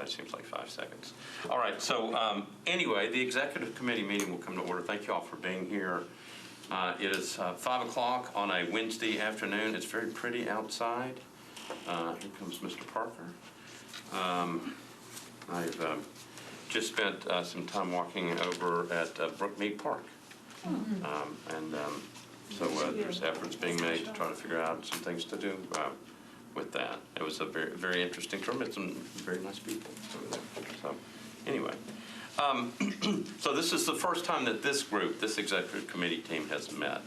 always seems like 5 seconds. All right, so anyway, the executive committee meeting will come to order. Thank you all for being here. It is 5 o'clock on a Wednesday afternoon. It's very pretty outside. Here comes Mr. Parker. I've just spent some time walking over at Brookmead Park. So there's efforts being made to try to figure out some things to do with that. It was a very, very interesting tour. Met some very nice people over there. So anyway, so this is the first time that this group, this executive committee team, has met.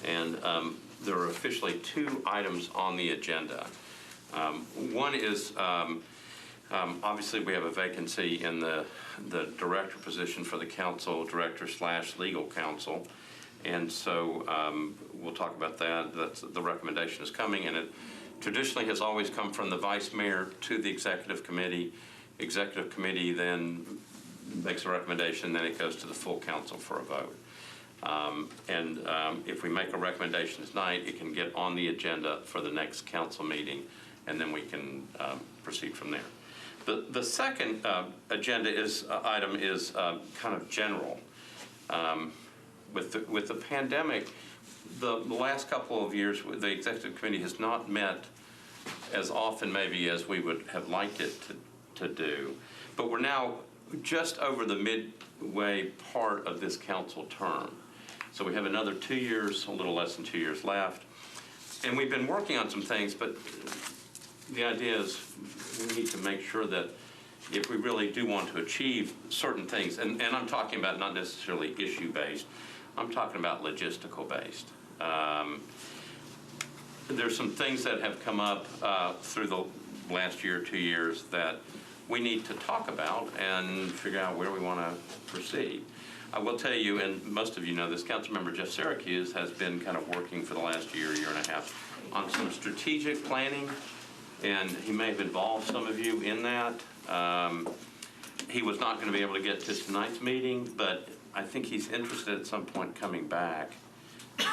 And there are officially 2 items on the agenda. One is obviously we have a vacancy in the director position for the council, director/legal counsel. And so we'll talk about that. The recommendation is coming, and it traditionally has always come from the vice mayor to the executive committee. Executive committee then makes a recommendation, then it goes to the full council for a vote. If we make a recommendation tonight, it can get on the agenda for the next council meeting, and then we can proceed from there. The second agenda item is kind of general. With the pandemic, the last couple of years, the executive committee has not met as often maybe as we would have liked it to do. But we're now just over the midway part of this council term. So we have another 2 years, a little less than 2 years left. And we've been working on some things, but the idea is we need to make sure that if we really do want to achieve certain things, and I'm talking about not necessarily issue-based, I'm talking about logistical-based. There's some things that have come up through the last year, 2 years that we need to talk about and figure out where we want to proceed. I will tell you, and most of you know this, Councilmember Jeff Syracuse has been kind of working for the last year and a half on some strategic planning, and he may have involved some of you in that. He was not going to be able to get to tonight's meeting, but I think he's interested at some point coming back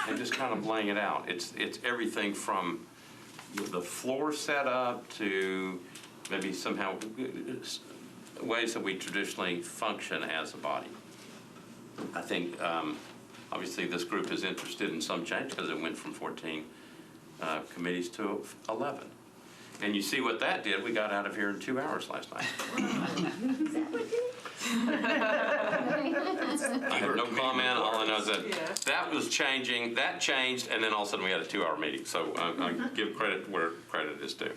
and just kind of laying it out. It's everything from the floor setup to maybe somehow ways that we traditionally function as a body. I think obviously this group is interested in some change because it went from 14 committees to 11. And you see what that did. We got out of here in 2 hours last night. I have no comment. All I know is that that was changing. That changed, and then all of a sudden we had a 2-hour meeting. So I give credit where credit is due.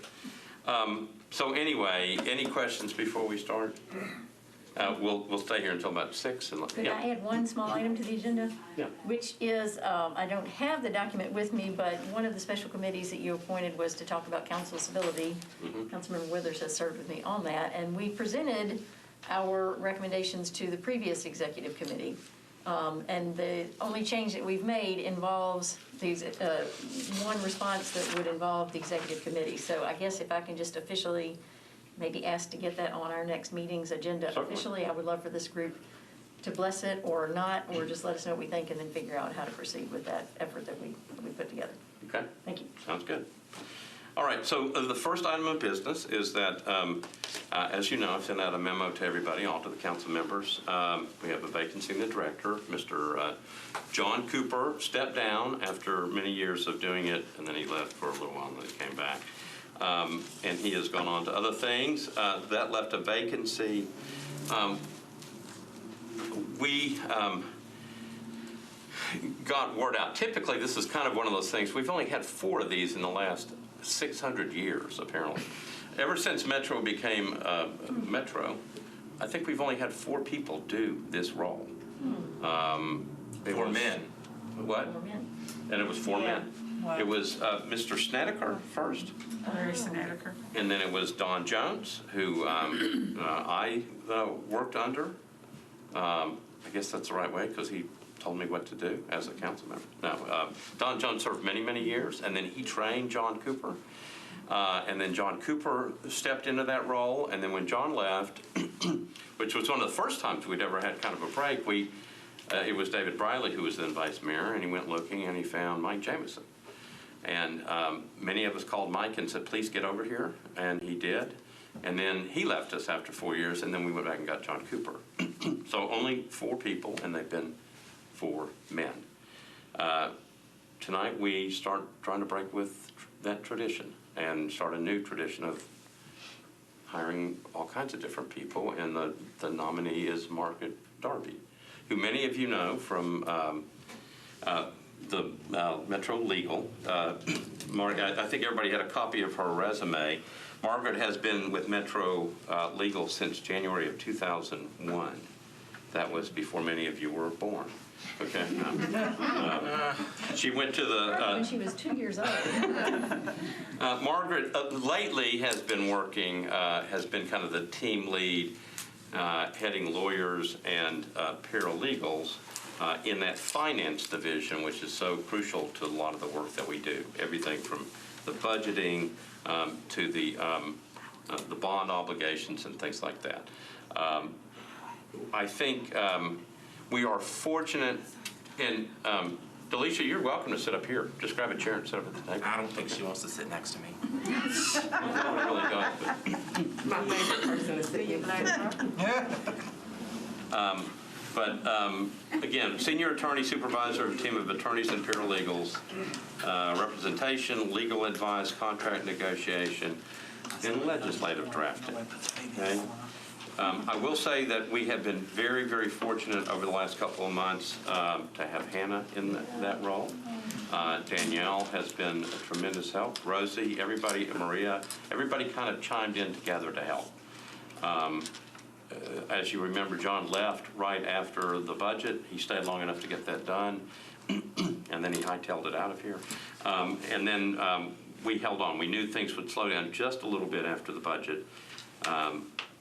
So anyway, any questions before we start? We'll stay here until about 6. Could I add one small item to the agenda? Yeah. Which is, I don't have the document with me, but one of the special committees that you appointed was to talk about council civility. Councilmember Withers has served with me on that, and we presented our recommendations to the previous executive committee. And the only change that we've made involves these one response that would involve the executive committee. So I guess if I can just officially maybe ask to get that on our next meeting's agenda. Certainly. Officially, I would love for this group to bless it or not, or just let us know what we think and then figure out how to proceed with that effort that we put together. Okay. Thank you. Sounds good. All right, so the first item of business is that, as you know, I've sent out a memo to everybody, all to the council members. We have a vacancy in the director. Mr. John Cooper stepped down after many years of doing it, and then he left for a little while and then he came back. And he has gone on to other things. That left a vacancy. We got word out. Typically, this is kind of one of those things. We've only had 4 of these in the last 600 years, apparently. Ever since Metro became Metro, I think we've only had 4 people do this role. They were men. What? 4 men. And it was 4 men. Wow. It was Mr. Snedeker first. Larry Snedeker. And then it was Don Jones, who I worked under. I guess that's the right way, because he told me what to do as a council member. No, Don Jones served many, many years, and then he trained John Cooper. And then John Cooper stepped into that role, and then when John left, which was one of the first times we'd ever had kind of a break, it was David Briley who was then vice mayor, and he went looking and he found Mike Jamison. And many of us called Mike and said, please get over here, and he did. And then he left us after 4 years, and then we went back and got John Cooper. So only 4 people, and they've been 4 men. Tonight we start trying to break with that tradition and start a new tradition of hiring all kinds of different people, and the nominee is Margaret Darby, who many of you know from the Metro Legal. Margaret, I think everybody had a copy of her resume. Margaret has been with Metro Legal since January of 2001. That was before many of you were born. Okay. She went to the. When she was 2 years old. Margaret lately has been working, has been kind of the team lead, heading lawyers and paralegals in that finance division, which is so crucial to a lot of the work that we do. Everything from the budgeting to the bond obligations and things like that. I think we are fortunate, and Delisha, you're welcome to sit up here. Just grab a chair and sit up at the table. I don't think she wants to sit next to me. I really don't, My favorite person to sit but again, senior attorney, supervisor of a team of attorneys and paralegals, representation, legal advice, contract negotiation, and legislative drafting. Okay? I will say that we have been very, very fortunate over the last couple of months to have Hannah in that role. Danielle has been a tremendous help. Rosie, everybody, Maria, everybody kind of chimed in together to help. As you remember, John left right after the budget. He stayed long enough to get that done, and then he hightailed it out of here. And then we held on. We knew things would slow down just a little bit after the budget.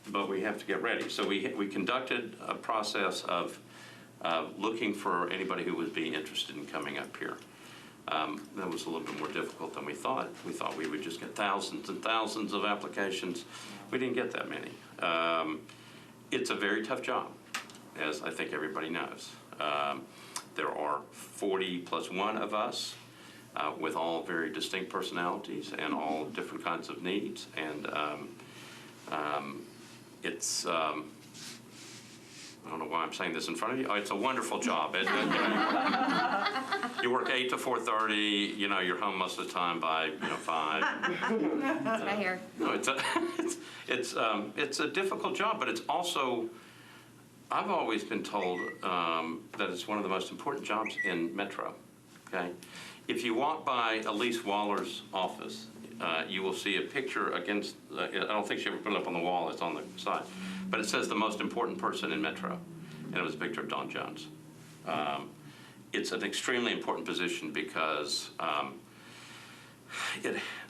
But we have to get ready. So we conducted a process of looking for anybody who would be interested in coming up here. That was a little bit more difficult than we thought. We thought we would just get thousands and thousands of applications. We didn't get that many. It's a very tough job, as I think everybody knows. There are 40 plus 1 of us with all very distinct personalities and all different kinds of needs. And it's, I don't know why I'm saying this in front of you. Oh, it's a wonderful job. You work 8 to 4:30. You know, you're home most of the time by 5. That's what I hear. No, it's a difficult job, but it's also, I've always been told that it's one of the most important jobs in Metro. Okay, if you walk by Elise Waller's office, you will see a picture against, I don't think she ever put it up on the wall, it's on the side, but it says the most important person in Metro, and it was a picture of Don Jones. It's an extremely important position because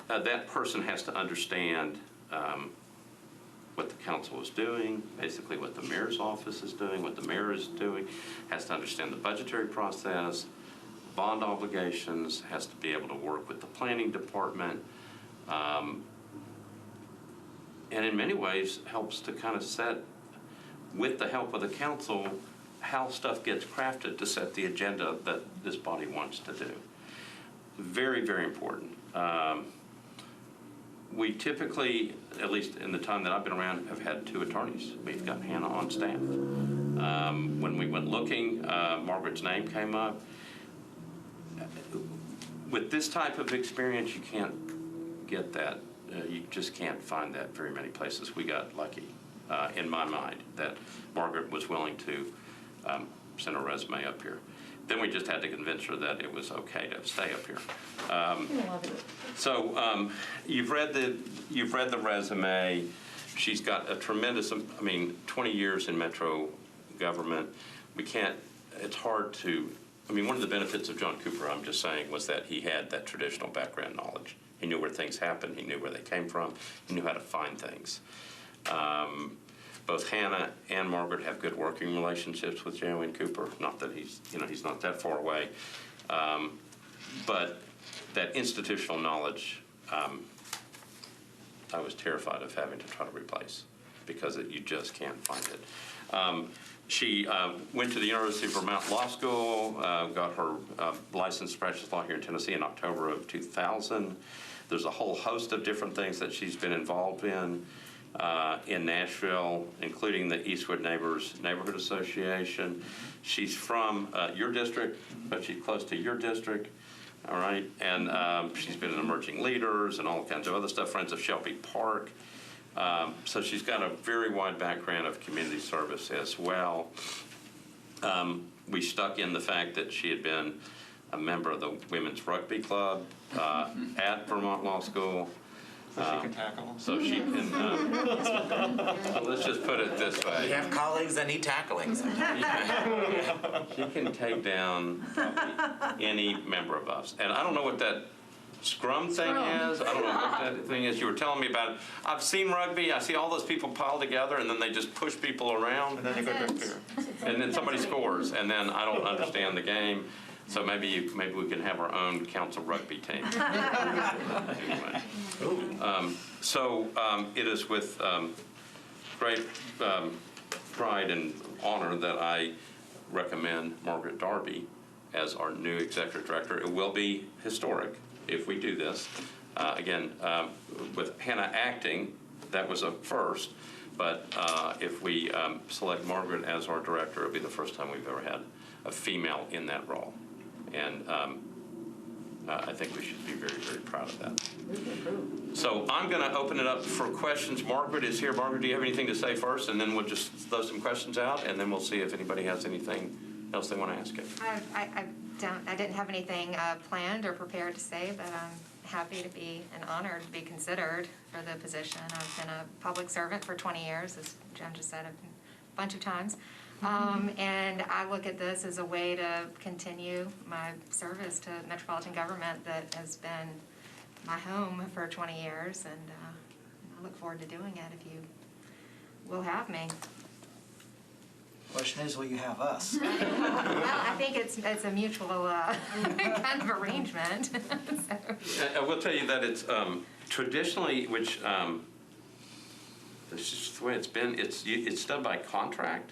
that person has to understand what the council is doing, basically what the mayor's office is doing, what the mayor is doing, has to understand the budgetary process, bond obligations, has to be able to work with the planning department, and in many ways helps to kind of set, with the help of the council, how stuff gets crafted to set the agenda that this body wants to do. Very, very important. We typically, at least in the time that I've been around, have had 2 attorneys. We've got Hannah on staff. When we went looking, Margaret's name came up. With this type of experience, you can't get that. You just can't find that very many places. We got lucky, in my mind, that Margaret was willing to send her resume up here. Then we just had to convince her that it was okay to stay up here. So you've read the resume. She's got a tremendous, 20 years in Metro government. It's hard to, one of the benefits of John Cooper, I'm just saying, was that he had that traditional background knowledge. He knew where things happened. He knew where they came from. He knew how to find things. Both Hannah and Margaret have good working relationships with J.O.N. Cooper. Not that he's not that far away. But that institutional knowledge, I was terrified of having to try to replace because you just can't find it. She went to the University of Vermont Law School, got her license in practice law here in Tennessee in October of 2000. There's a whole host of different things that she's been involved in. in Nashville, including the Eastwood Neighborhood Association. She's from your district, but she's close to your district, all right? And she's been in Emerging Leaders and all kinds of other stuff, Friends of Shelby Park. So she's got a very wide background of community service as well. We stuck in the fact that she had been a member of the Women's Rugby Club at Vermont Law School. So she can tackle them. So she can, let's just put it this We way. have colleagues that need tackling. She can take down probably any member of us. And I don't know what that scrum thing is. I don't know what that thing is. You were telling me about it. I've seen rugby. I see all those people piled together, and then they just push people around, And then you go drink beer. and then somebody scores, and then I don't understand the game. So maybe we can have our own council rugby team. Anyway. It is with great pride and honor that I recommend Margaret Darby as our new executive director. It will be historic if we do this. Again, with Hannah acting, that was a first. But if we select Margaret as our director, it'll be the first time we've ever had a female in that role. And I think we should be very, very proud of that. So I'm going to open it up for questions. Margaret is here. Margaret, do you have anything to say first? And then we'll just throw some questions out, and then we'll see if anybody has anything else they want to ask you. I didn't have anything planned or prepared to say, but I'm happy to be and honored to be considered for the position. I've been a public servant for 20 years, as Jim just said a bunch of times. And I look at this as a way to continue my service to metropolitan government that has been my home for 20 years, and I look forward to doing it if you will have me. Question is, will you have us? Well, I think it's a mutual kind of arrangement. So. I will tell you that it's traditionally, which this is the way it's been, it's done by contract.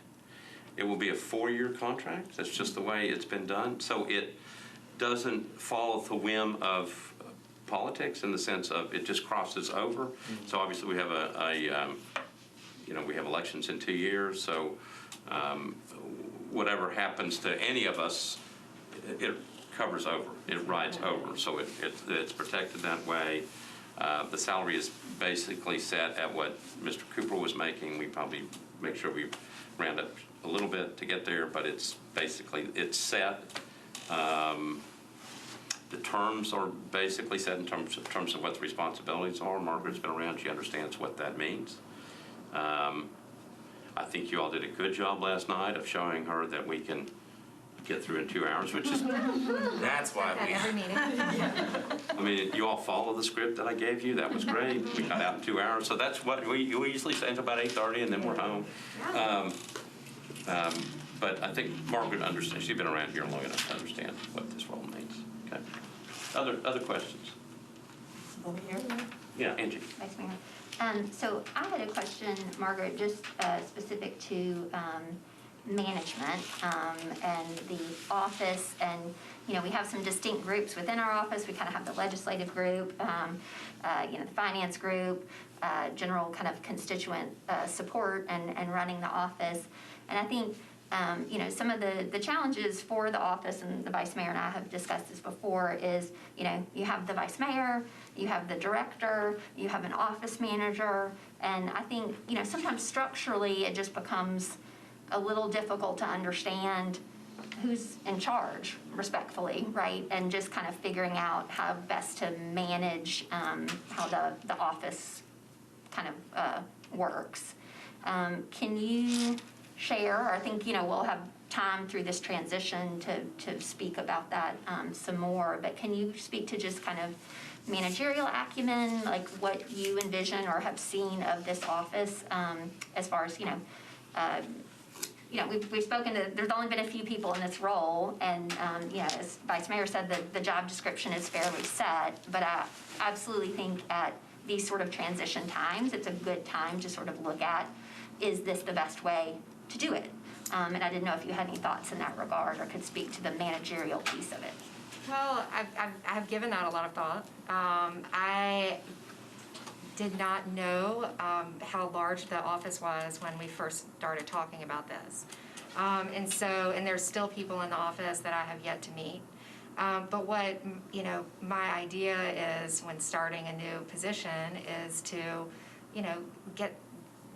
It will be a 4-year contract. That's just the way it's been done. So it doesn't follow the whim of politics in the sense of it just crosses over. Mm-hmm. So obviously we have we have elections in 2 years. So whatever happens to any of us, it covers over. It rides over. So it's protected that way. The salary is basically set at what Mr. Cooper was making. We probably make sure we round up a little bit to get there, but it's set. The terms are basically set in terms of what the responsibilities are. Margaret's been around; she understands what that means. I think you all did a good job last night of showing her that we can get through in 2 hours, which is That's why At every meeting. I mean, you all follow the script that I gave you. That was great. We got out in 2 hours, so that's what we usually stay until about 8:30, and then we're home. But I think Margaret understands. She's been around here long enough to understand what this role means. Okay. Other questions? Over here. Yeah, Angie. Vice Mayor. So I had a question, Margaret, just specific to management and the office. And, we have some distinct groups within our office. We kind of have the legislative group, the finance group, general kind of constituent support and running the office. And I think, some of the challenges for the office, and the Vice Mayor and I have discussed this before, is, you have the Vice Mayor, you have the Director, you have an office manager, and I think, sometimes structurally it just becomes a little difficult to understand who's in charge, respectfully, right? And just kind of figuring out how best to manage how the office kind of works. Can you share, or I think, we'll have time through this transition to speak about that some more, but can you speak to just kind of managerial acumen, like what you envision or have seen of this office as far as, we've spoken to, there's only been a few people in this role, and, as Vice Mayor said, the job description is fairly set, but I absolutely think at these sort of transition times, it's a good time to sort of look at, is this the best way to do it? And I didn't know if you had any thoughts in that regard or could speak to the managerial piece of it. Well, I've given that a lot of thought. did not know how large the office was when we first started talking about this. And there's still people in the office that I have yet to meet. But what, my idea is when starting a new position is to,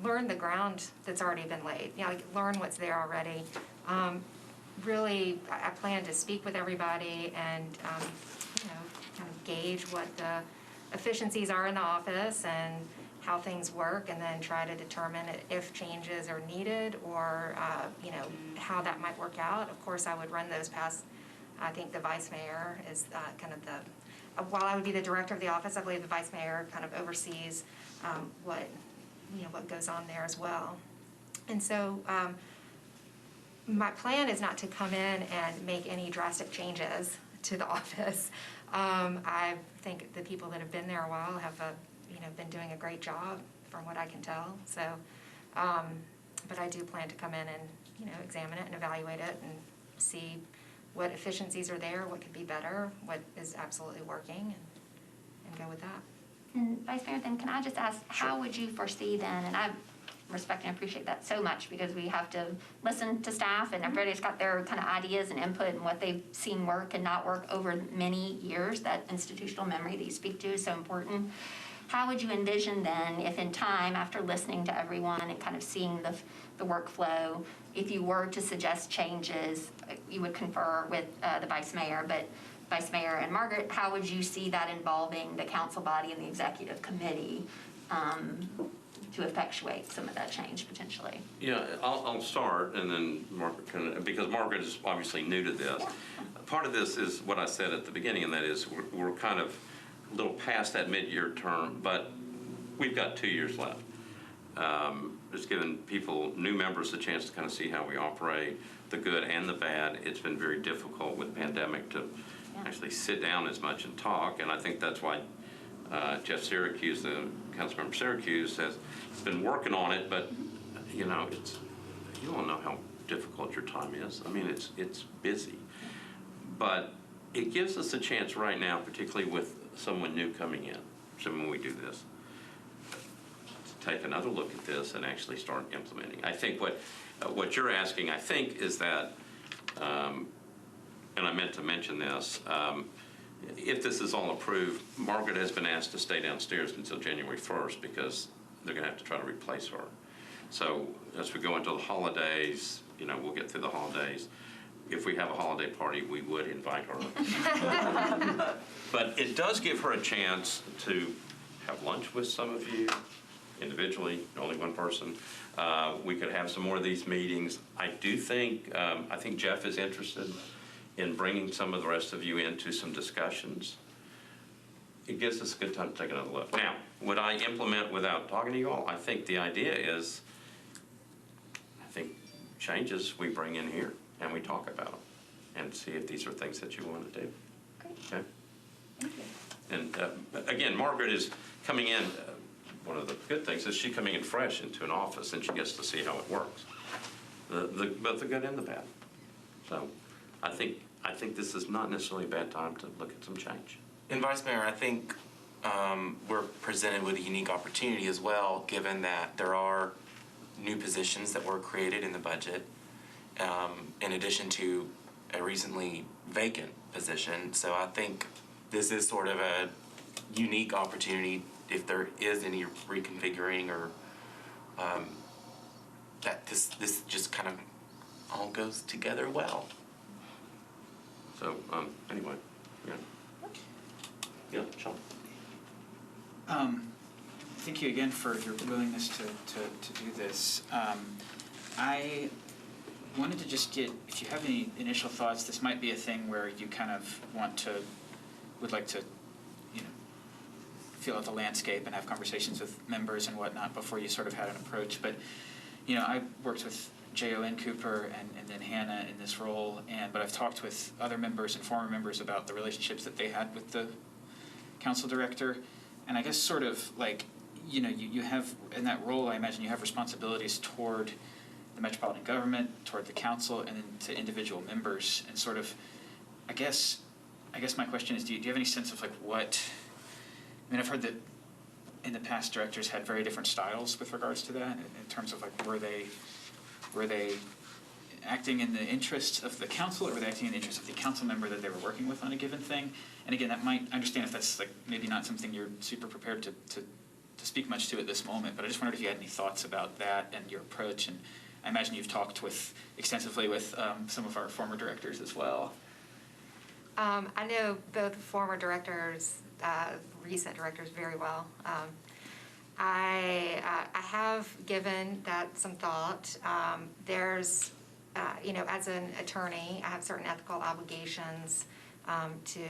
learn the ground that's already been laid, learn what's there already. Really, I plan to speak with everybody and, kind of gauge what the efficiencies are in the office and how things work, and then try to determine if changes are needed or, how that might work out. Of course, I would run those past, I think the vice mayor is kind of while I would be the director of the office, I believe the vice mayor kind of oversees what goes on there as well. And so my plan is not to come in and make any drastic changes to the office. I think the people that have been there a while have been doing a great job from what I can tell. So, but I do plan to come in and, examine it and evaluate it and see what efficiencies are there, what could be better, what is absolutely working, and go with that. And Vice Mayor, then can I just ask, how would you foresee then, and I respect and appreciate that so much because we have to listen to staff and everybody's got their kind of ideas and input and what they've seen work and not work over many years. That institutional memory that you speak to is so important. How would you envision then, if in time, after listening to everyone and kind of seeing the workflow, if you were to suggest changes, you would confer with the Vice Mayor, but Vice Mayor and Margaret, how would you see that involving the council body and the executive committee to effectuate some of that change potentially? Yeah, I'll start, and then Margaret can, because Margaret is obviously new to this. Yeah. Part of this is what I said at the beginning, and that is we're kind of a little past that mid-year term, but we've got 2 years left. Just giving people, new members, a chance to kind of see how we operate, the good and the bad. It's been very difficult with the pandemic to actually sit down as much and talk, and I think that's why Jeff Syracuse, the Councilmember Syracuse, has been working on it, but you all know how difficult your time is. I mean, it's busy, but it gives us a chance right now, particularly with someone new coming in, so when we do this, to take another look at this and actually start implementing. I think what you're asking, I think, is that, and I meant to mention this, if this is all approved, Margaret has been asked to stay downstairs until January 1st because they're going to have to try to replace her. So as we go into the holidays, we'll get through the holidays. If we have a holiday party, we would invite her. But it does give her a chance to have lunch with some of you individually, only one person. We could have some more of these meetings. I think Jeff is interested in bringing some of the rest of you into some discussions. It gives us a good time to take another look. Now, would I implement without talking to you all? I think the idea is, changes we bring in here and we talk about them and see if these are things that you want to do. Great. Okay? Thank you. And again, Margaret is coming in, one of the good things is she coming in fresh into an office and she gets to see how it works. Both the good and the bad. So I think this is not necessarily a bad time to look at some change. And Vice Mayor, I think we're presented with a unique opportunity as well, given that there are new positions that were created in the budget, in addition to a recently vacant position. So I think this is sort of a unique opportunity if there is any reconfiguring or that this just kind of all goes together well. So anyway, yeah, Sean. Thank you again for your willingness to do this. I wanted to just get, if you have any initial thoughts, this might be a thing where you kind of would like to, feel out the landscape and have conversations with members and whatnot before you sort of had an approach. But, I worked with J.O.N. Cooper and then Hannah in this role, but I've talked with other members and former members about the relationships that they had with the council director. And I guess sort of like, you have, in that role, I imagine you have responsibilities toward the metropolitan government, toward the council, and then to individual members. And sort of, I guess my question is, do you have any sense of like what, I've heard that in the past, directors had very different styles with regards to that, in terms of like, were they acting in the interests of the council, or were they acting in the interests of the council member that they were working with on a given thing? And again, that might, I understand if that's like maybe not something you're super prepared to speak much to at this moment, but I just wondered if you had any thoughts about that and your approach. And I imagine you've talked extensively with some of our former directors as well. I know both former directors, recent directors very well. I have given that some thought. There's, as an attorney, I have certain ethical obligations to,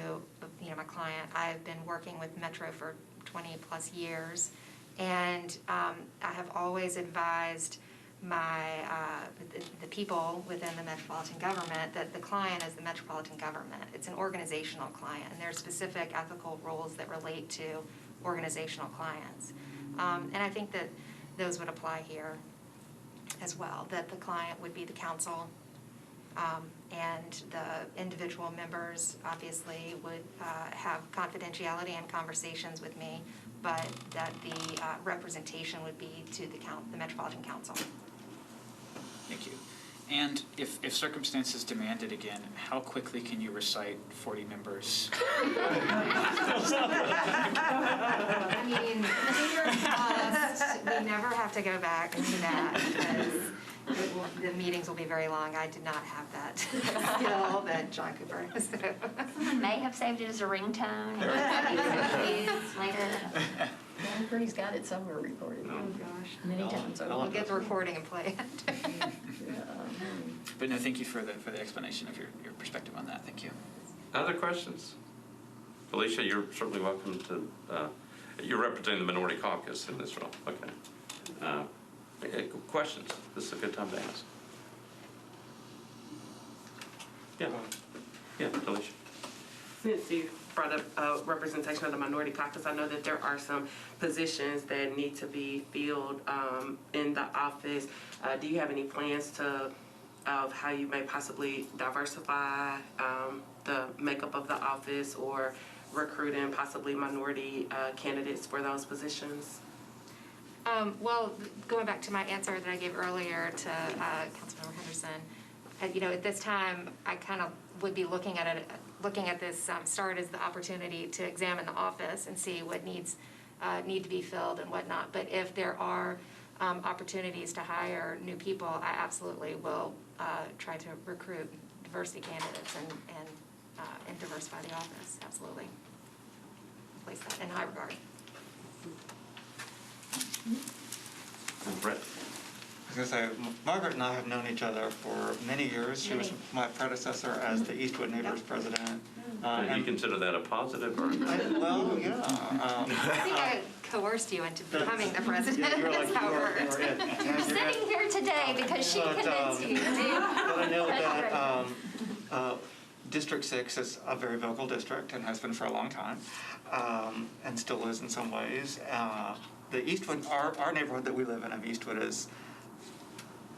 my client. I've been working with Metro for 20 plus years, and I have always advised the people within the metropolitan government that the client is the metropolitan government. It's an organizational client, and there are specific ethical rules that relate to organizational clients. And I think that those would apply here as well, that the client would be the council, and the individual members obviously would have confidentiality and conversations with me, but that the representation would be to the Metropolitan Council. Thank you. And if circumstances demanded again, how quickly can you recite 40 members? I mean, fingers crossed, we never have to go back to that, because the meetings will be very long. I did not have that skill that John Cooper has. Someone may have saved it as a ringtone. Use later. I'm sure he's got it somewhere recorded. Oh, gosh. Many times over. We'll get the recording and play it. But no, thank you for the explanation of your perspective on that. Thank you. Other questions? Felicia, you're certainly welcome to, you're representing the minority caucus in this role. Okay. Questions? This is a good time to ask. Yeah, Felicia. Since you brought up representation of the minority caucus, I know that there are some positions that need to be filled in the office. Do you have any plans of how you may possibly diversify the makeup of the office, or recruiting possibly minority candidates for those positions? Well, going back to my answer that I gave earlier to Councilmember Henderson, at this time, I kind of would be looking at this start as the opportunity to examine the office and see what need to be filled and whatnot. But if there are opportunities to hire new people, I absolutely will try to recruit diversity candidates and diversify the office. Absolutely. Place that in high regard. Brett. I was going to say, Margaret and I have known each other for many years. She was my predecessor as the Eastwood Neighbors president. Do you consider that a positive or? Well, yeah. I think I coerced you into becoming the president. Yeah, That's how it worked. You're sitting here today because she convinced you. But I know that District 6 is a very vocal district and has been for a long time, and still is in some ways. The Eastwood, our neighborhood that we live in of Eastwood is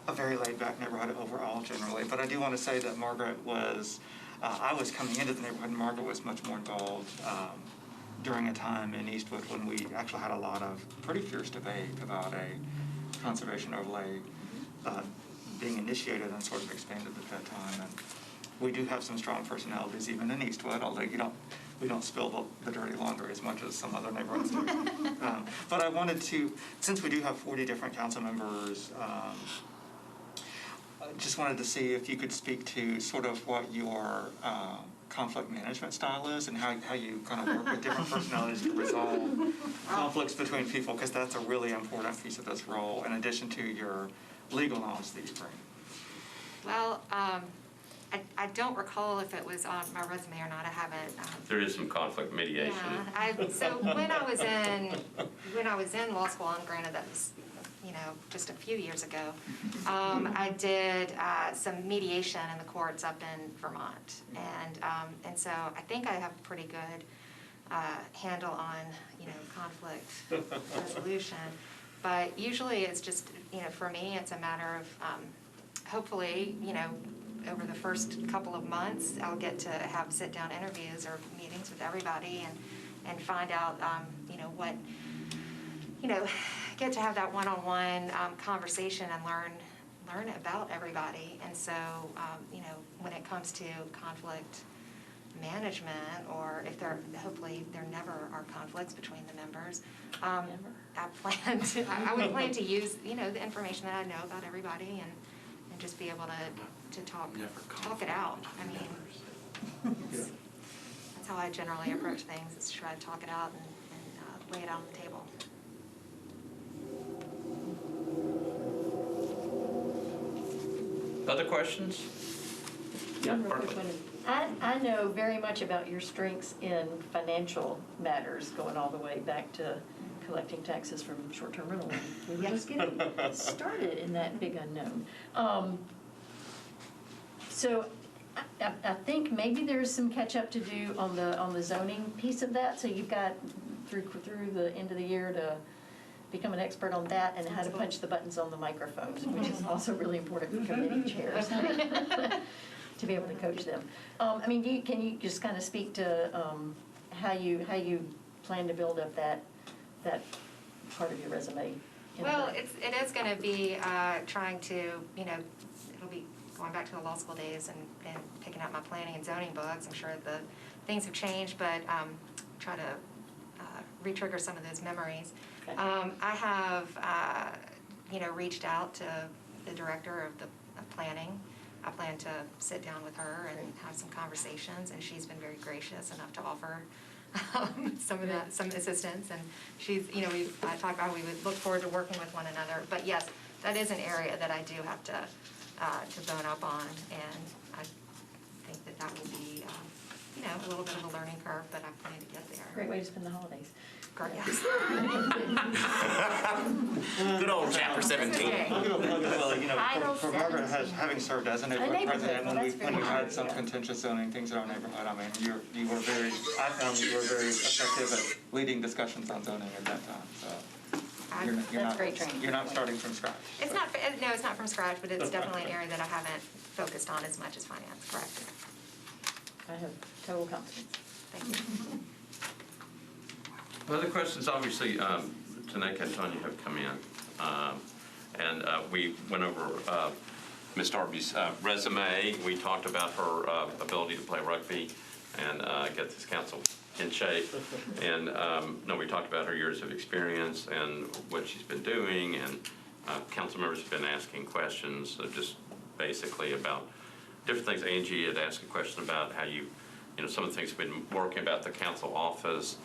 a very laid-back neighborhood overall generally, but I do want to say that Margaret was, I was coming into the neighborhood and Margaret was much more involved during a time in Eastwood when we actually had a lot of pretty fierce debate about a conservation overlay being initiated and sort of expanded at that time. And we do have some strong personalities even in Eastwood, although we don't spill the dirty laundry as much as some other neighborhoods do. But I wanted to, since we do have 40 different council members, I just wanted to see if you could speak to sort of what your conflict management style is and how you kind of work with different personalities to resolve conflicts between people, because that's a really important piece of this role, in addition to your legal knowledge that you bring. Well, I don't recall if it was on my resume or not. I haven't. There is some conflict mediation. Yeah. So when I was in law school, and granted that was, just a few years ago, I did some mediation in the courts up in Vermont, and so I think I have a pretty good handle on conflict resolution. But usually it's just for me it's a matter of hopefully over the first couple of months, I'll get to have sit-down interviews or meetings with everybody and find out, get to have that one-on-one conversation and learn about everybody. And so, when it comes to conflict management, or if hopefully there never are conflicts between the members, I would plan to use, the information that I know about everybody and just be able to talk it out. I mean, that's how I generally approach things, is to try to talk it out and lay it out on the table. Other questions? Yeah, One real quick Bartley. one. I know very much about your strengths in financial matters, going all the way back to collecting taxes from short-term rental. We were just getting started in that big unknown. So I think maybe there's some catch-up to do on the zoning piece of that. So you've got through the end of the year to become an expert on that and how to punch the buttons on the microphones, which is also really important for committee chairs to be able to coach them. I mean, can you just kind of speak to how you plan to build up that part of your resume? Well, it is going to be trying to, it'll be going back to the law school days and picking up my planning and zoning books. I'm sure the things have changed, but try to re-trigger some of those memories. Okay. I have, reached out to the director of planning. I plan to sit down with her and have some conversations, and she's been very gracious enough to offer some assistance. And she's, I talked about we would look forward to working with one another. But yes, that is an area that I do have to bone up on, and I think that will be, a little bit of a learning curve, but I plan to get there. Great way to spend the holidays. Yes. Good old chapter 17. I'll give a plug as well, Title for Margaret, 17. having served as a A neighborhood neighborhood, president, well, when we that's very had good, some yeah. contentious zoning things in our neighborhood, I mean, I found you were very effective at leading discussions on zoning at that time, so. You're That's not- great training. You're not starting from scratch. It's not, no, it's not from scratch, but it's definitely an area that I haven't focused on as much as finance, correct? I have total confidence. Thank you. Other questions? Obviously, Taneka and Tanya have come in, and we went over Ms. Darby's resume. We talked about her ability to play rugby and get this council in shape. And we talked about her years of experience and what she's been doing, and council members have been asking questions, just basically about different things. Angie had asked a question about how some of the things we've been working about the council office,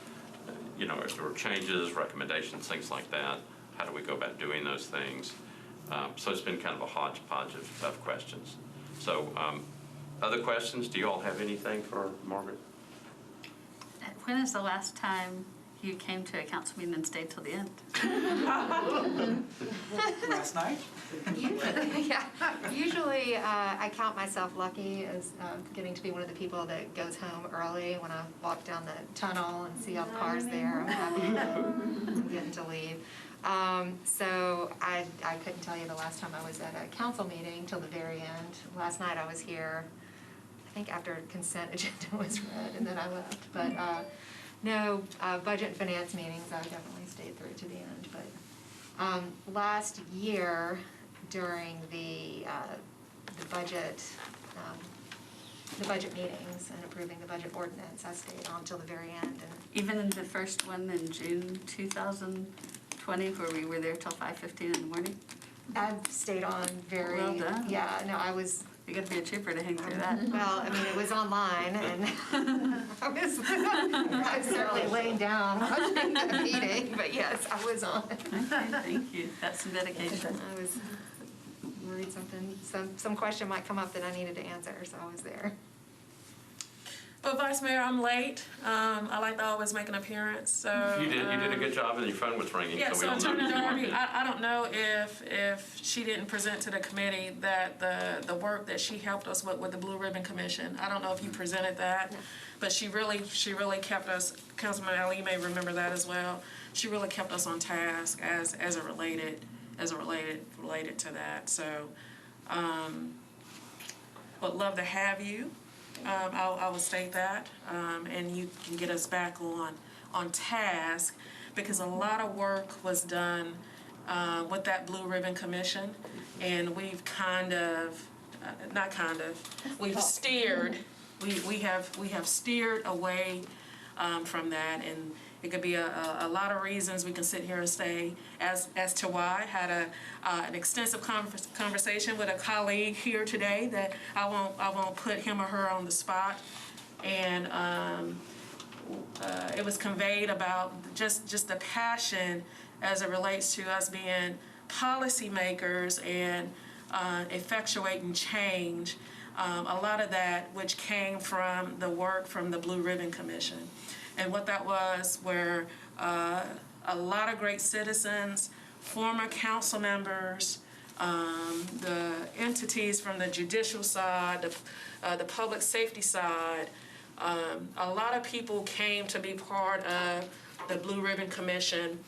if there were changes, recommendations, things like that. How do we go about doing those things? So it's been kind of a hodgepodge of questions. So other questions? Do you all have anything for Margaret? When is the last time you came to a council meeting and stayed till the end? Last night? Usually I count myself lucky as getting to be one of the people that goes home early when I walk down the tunnel and see all the cars there. I'm happy that I'm getting to leave. So I couldn't tell you the last time I was at a council meeting till the very end. Last night I was here, I think after consent agenda was read, and then I left. But no, budget and finance meetings, I definitely stayed through to the end. But last year, during the budget meetings and approving the budget ordinance, I stayed on till the very end. And Even in the first one in June 2020, where we were there till 5:15 in the morning? I've stayed on very. Well done. Yeah, no, I was. You got to be a trooper to hang through that. Well, I mean, it was online, and I was certainly laying down watching the meeting, but yes, I was on. Okay, thank you. That's some dedication. I was worried some question might come up that I needed to answer, so I was there. But Vice Mayor, I'm late. I like to always make an appearance, so. You did a good job, and your phone was ringing, Yeah, so we so all Attorney noticed you Darby, weren't. I don't know if she didn't present to the committee that the work that she helped us with the Blue Ribbon Commission. I don't know if you presented that, but she really kept us, Councilman Ali may remember that as well. She really kept us on task as it related to that. So, would love to have you. I will state that, and you can get us back on task. because a lot of work was done with that Blue Ribbon Commission, and we've we've steered, we have steered away from that, and it could be a lot of reasons. We can sit here and say as to why. I had an extensive conversation with a colleague here today that I won't put him or her on the spot, and it was conveyed about just the passion as it relates to us being policymakers and effectuating change. A lot of that which came from the work from the Blue Ribbon Commission. And what that was were a lot of great citizens, former council members, the entities from the judicial side, the public safety side. A lot of people came to be part of the Blue Ribbon Commission,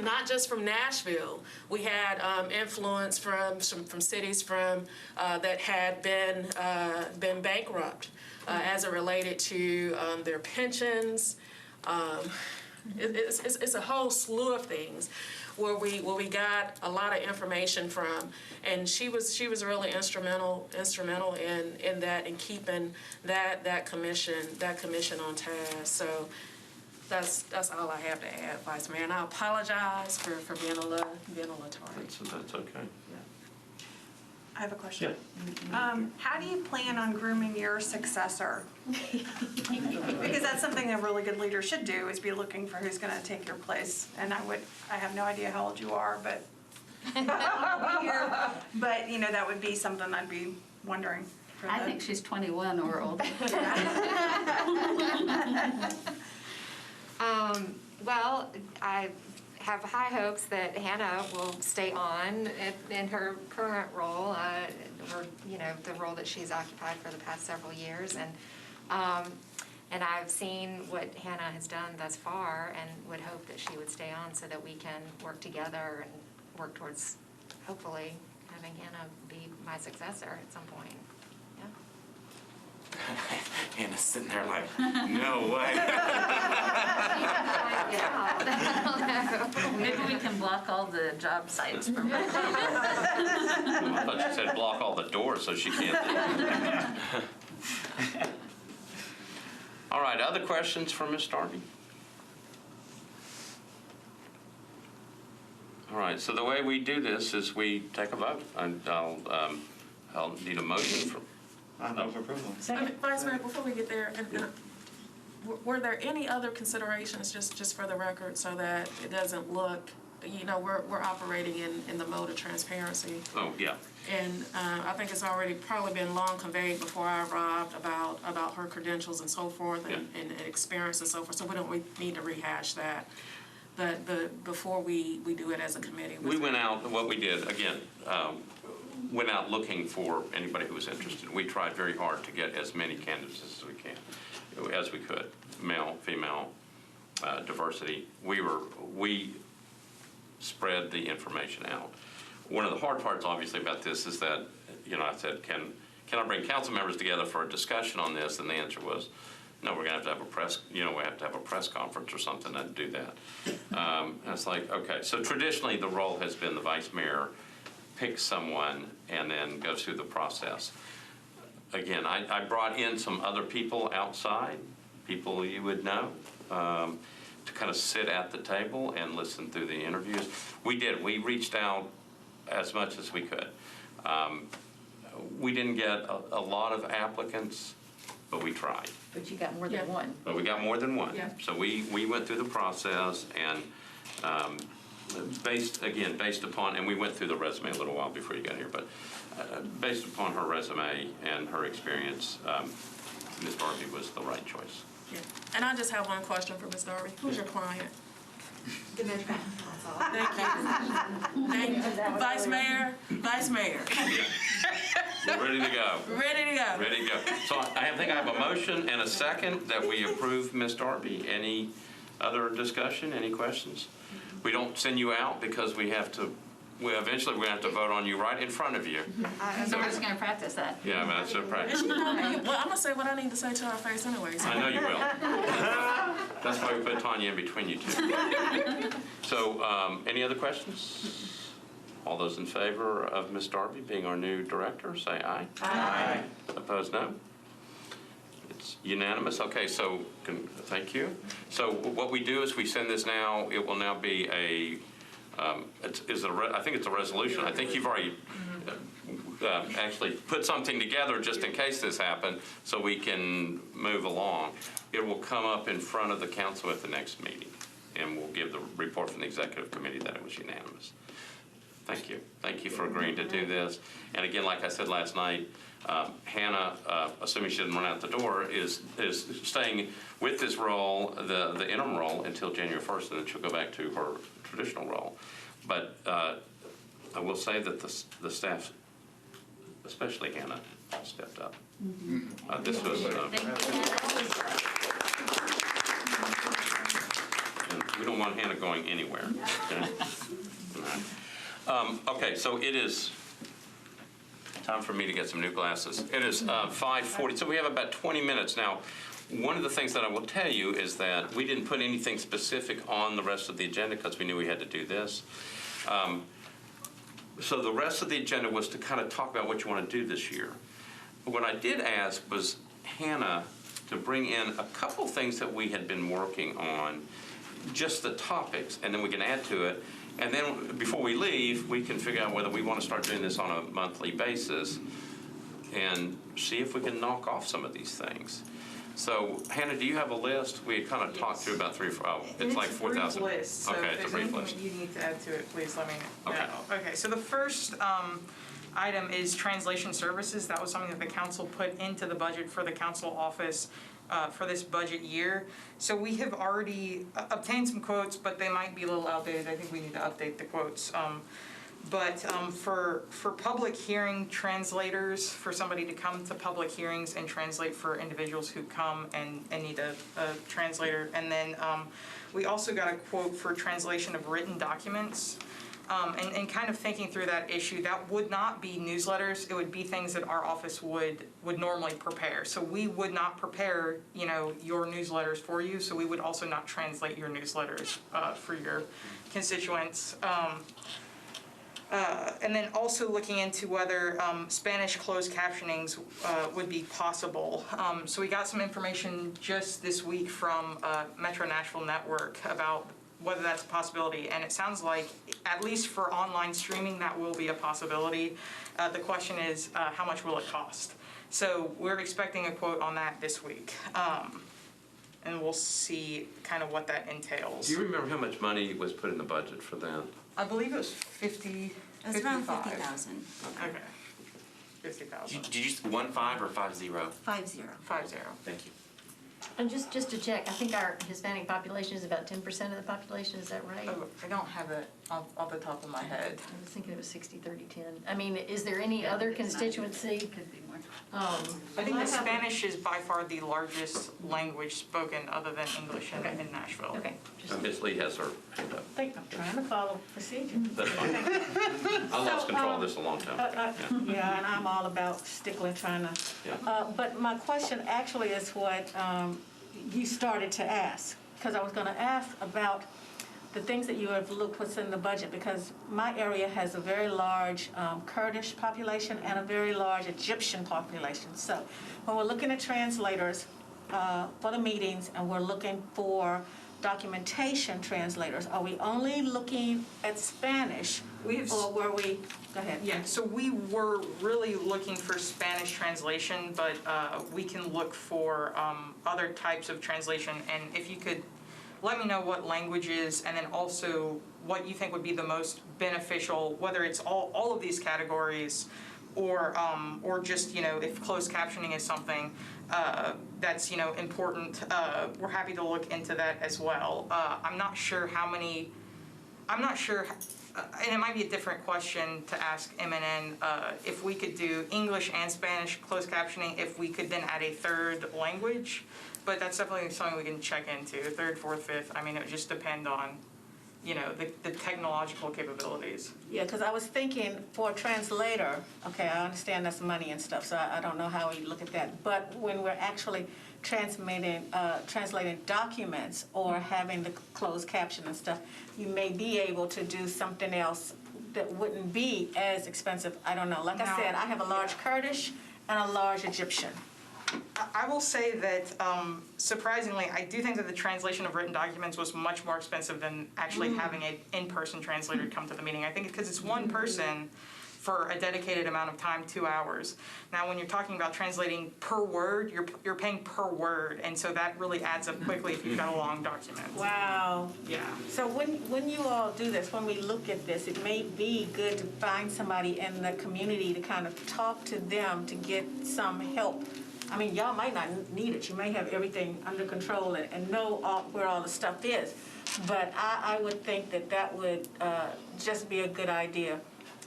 not just from Nashville. We had influence from cities that had been bankrupt as it related to their pensions. It's a whole slew of things where we got a lot of information from, and she was really instrumental in that, in keeping that commission on task. So that's all I have to add, Vice Mayor. And I apologize for being a little tardy. That's okay. I have a question. How do you plan on grooming your successor? Because that's something a really good leader should do, is be looking for who's going to take your place. And I have no idea how old you are, but but that would be something I'd be wondering. I think she's 21 or older. Well, I have high hopes that Hannah will stay on in her current role, or the role that she's occupied for the past several years, and I've seen what Hannah has done thus far, and would hope that she would stay on so that we can work together and work towards hopefully having Hannah be my successor at some point. Hannah's sitting there like, no way. Maybe we can block all the job sites for me. I thought you said block all the doors so she can't do it. All right, other questions for Ms. Darby? All right, so the way we do this is we take a vote, and I'll need a motion from. I move approval. Vice Mayor, before we get there, were there any other considerations, just for the record, so that it doesn't look, we're operating in the mode of transparency? Oh, yeah. And I think it's already probably been long conveyed before I arrived about her credentials and so forth, and experience and so forth, so we don't need to rehash that. But before we do it as a committee. We went out, what we did, again, went out looking for anybody who was interested. We tried very hard to get as many candidates as we could, male, female, diversity. We spread the information out. One of the hard parts, obviously, about this is that, I said, can I bring council members together for a discussion on this? And the answer was, no, we're going to have a press, we have to have a press conference or something to do that. And it's like, okay. So traditionally, the role has been the vice mayor picks someone and then goes through the process. Again, I brought in some other people outside, people you would know, to kind of sit at the table and listen through the interviews. We reached out as much as we could. We didn't get a lot of applicants, but we tried. But you got more than one. But we got more than one. Yeah. So we went through the process, and based upon, and we went through the resume a little while before you got here, but based upon her resume and her experience, Ms. Darby was the right choice. Yeah. And I just have one question for Ms. Darby. Who's your client? Thank you. Thank you. Vice Mayor. We're ready to go. Ready to go. Ready to go. So I think I have a motion and a second that we approve Ms. Darby. Any other discussion, any questions? We don't send you out because eventually we're going to have to vote on you right in front of you. So we're just going to practice that. Yeah, that's a practice. Well, I'm going to say what I need to say to her face anyway. So. I know you will. That's why we put Tanya in between you two. So, any other questions? All those in favor of Ms. Darby being our new director, say aye. Aye. Opposed, no? It's unanimous. Okay, so, thank you. So what we do is we send this now, it will now be a, I think it's a resolution. I think you've already actually put something together just in case this happened, so we can move along. It will come up in front of the council at the next meeting, and we'll give the report from the executive committee that it was unanimous. Thank you. Thank you for agreeing to do this. And again, like I said last night, Hannah, assuming she didn't run out the door, is staying with this role, the interim role, until January 1st, and then she'll go back to her traditional role. But I will say that the staff, especially Hannah, stepped up. This was, and we don't want Hannah going anywhere. Okay? Okay, so it is time for me to get some new glasses. It is 5:40, so we have about 20 minutes. Now, one of the things that I will tell you is that we didn't put anything specific on the rest of the agenda because we knew we had to do this. So the rest of the agenda was to kind of talk about what you want to do this year. What I did ask was Hannah to bring in a couple things that we had been working on, just the topics, and then we can add to it. And then before we leave, we can figure out whether we want to start doing this on a monthly basis and see if we can knock off some of these things. So, Hannah, do you have a list? We kind of talked through about 3 or 4. Oh, it's like 4,000. It's a brief list, so okay, if it's a there's brief anything list. that you need to add to it, please let me know. Okay. Okay, so the first item is translation services. That was something that the council put into the budget for the council office for this budget year. So we have already obtained some quotes, but they might be a little outdated. I think we need to update the quotes. But for public hearing translators, for somebody to come to public hearings and translate for individuals who come and need a translator. And then we also got a quote for translation of written documents. And kind of thinking through that issue, that would not be newsletters. It would be things that our office would normally prepare. So we would not prepare, your newsletters for you. So we would also not translate your newsletters for your constituents. And then also looking into whether Spanish closed captionings would be possible. So we got some information just this week from Metro Nashville Network about whether that's a possibility. And it sounds like, at least for online streaming, that will be a possibility. The question is, how much will it cost? So we're expecting a quote on that this week. And we'll see kind of what that entails. Do you remember how much money was put in the budget for that? I believe it was 50. It was around 55. 50,000. Okay. 50,000. Did you 15 or 50? 50. 50. Thank you. And just to check, I think our Hispanic population is about 10% of the population, is that right? Oh, I don't have it off the top of my head. I was thinking it was 60, 30, 10. I mean, is there any other constituency? Could be more. I think the Spanish is by far the largest language spoken other than English in Nashville. Okay. Ms. Lee has her hand up. I'm trying to follow procedure. That's fine. I lost control of this a long time ago. Yeah, and I'm all about stickling trying to. Yeah. But my question actually is what you started to ask, because I was going to ask about the things that you have looked what's in the budget, because my area has a very large Kurdish population and a very large Egyptian population. So when we're looking at translators for the meetings and we're looking for documentation translators, are we only looking at Spanish or were we, go ahead. Yeah, so we were really looking for Spanish translation, but we can look for other types of translation. And if you could let me know what languages and then also what you think would be the most beneficial, whether it's all of these categories or just, if closed captioning is something that's, important, we're happy to look into that as well. I'm not sure, and it might be a different question to ask MNN, if we could do English and Spanish closed captioning, if we could then add a third language, but that's definitely something we can check into, third, fourth, fifth. I mean, it would just depend on the technological capabilities. Yeah, because I was thinking for a translator, okay, I understand that's money and stuff, so I don't know how we look at that. But when we're actually translating documents or having the closed caption and stuff, you may be able to do something else that wouldn't be as expensive. I don't know. Like I said, I have a large Kurdish and a large Egyptian. I will say that, surprisingly, I do think that the translation of written documents was much more expensive than actually having an in-person translator come to the meeting. I think because it's one person for a dedicated amount of time, 2 hours. Now, when you're talking about translating per word, you're paying per word, and so that really adds up quickly if you've got a long document. Wow. Yeah. So when you all do this, when we look at this, it may be good to find somebody in the community to kind of talk to them to get some help. I mean, y'all might not need it. You may have everything under control and know where all the stuff is. But I would think that would just be a good idea.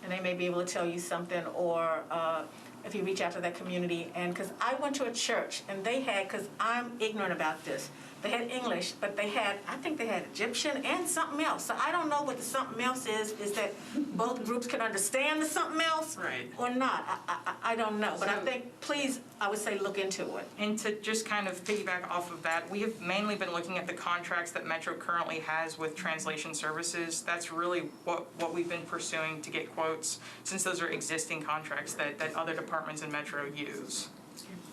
And they may be able to tell you something, or if you reach out to that community. And because I went to a church and they had, because I'm ignorant about this, they had English, but I think they had Egyptian and something else. So I don't know what the something else is that both groups can understand the something else or not. I don't know. But I think, please, I would say look into it. And to just kind of piggyback off of that, we have mainly been looking at the contracts that Metro currently has with translation services. That's really what we've been pursuing to get quotes, since those are existing contracts that other departments in Metro use.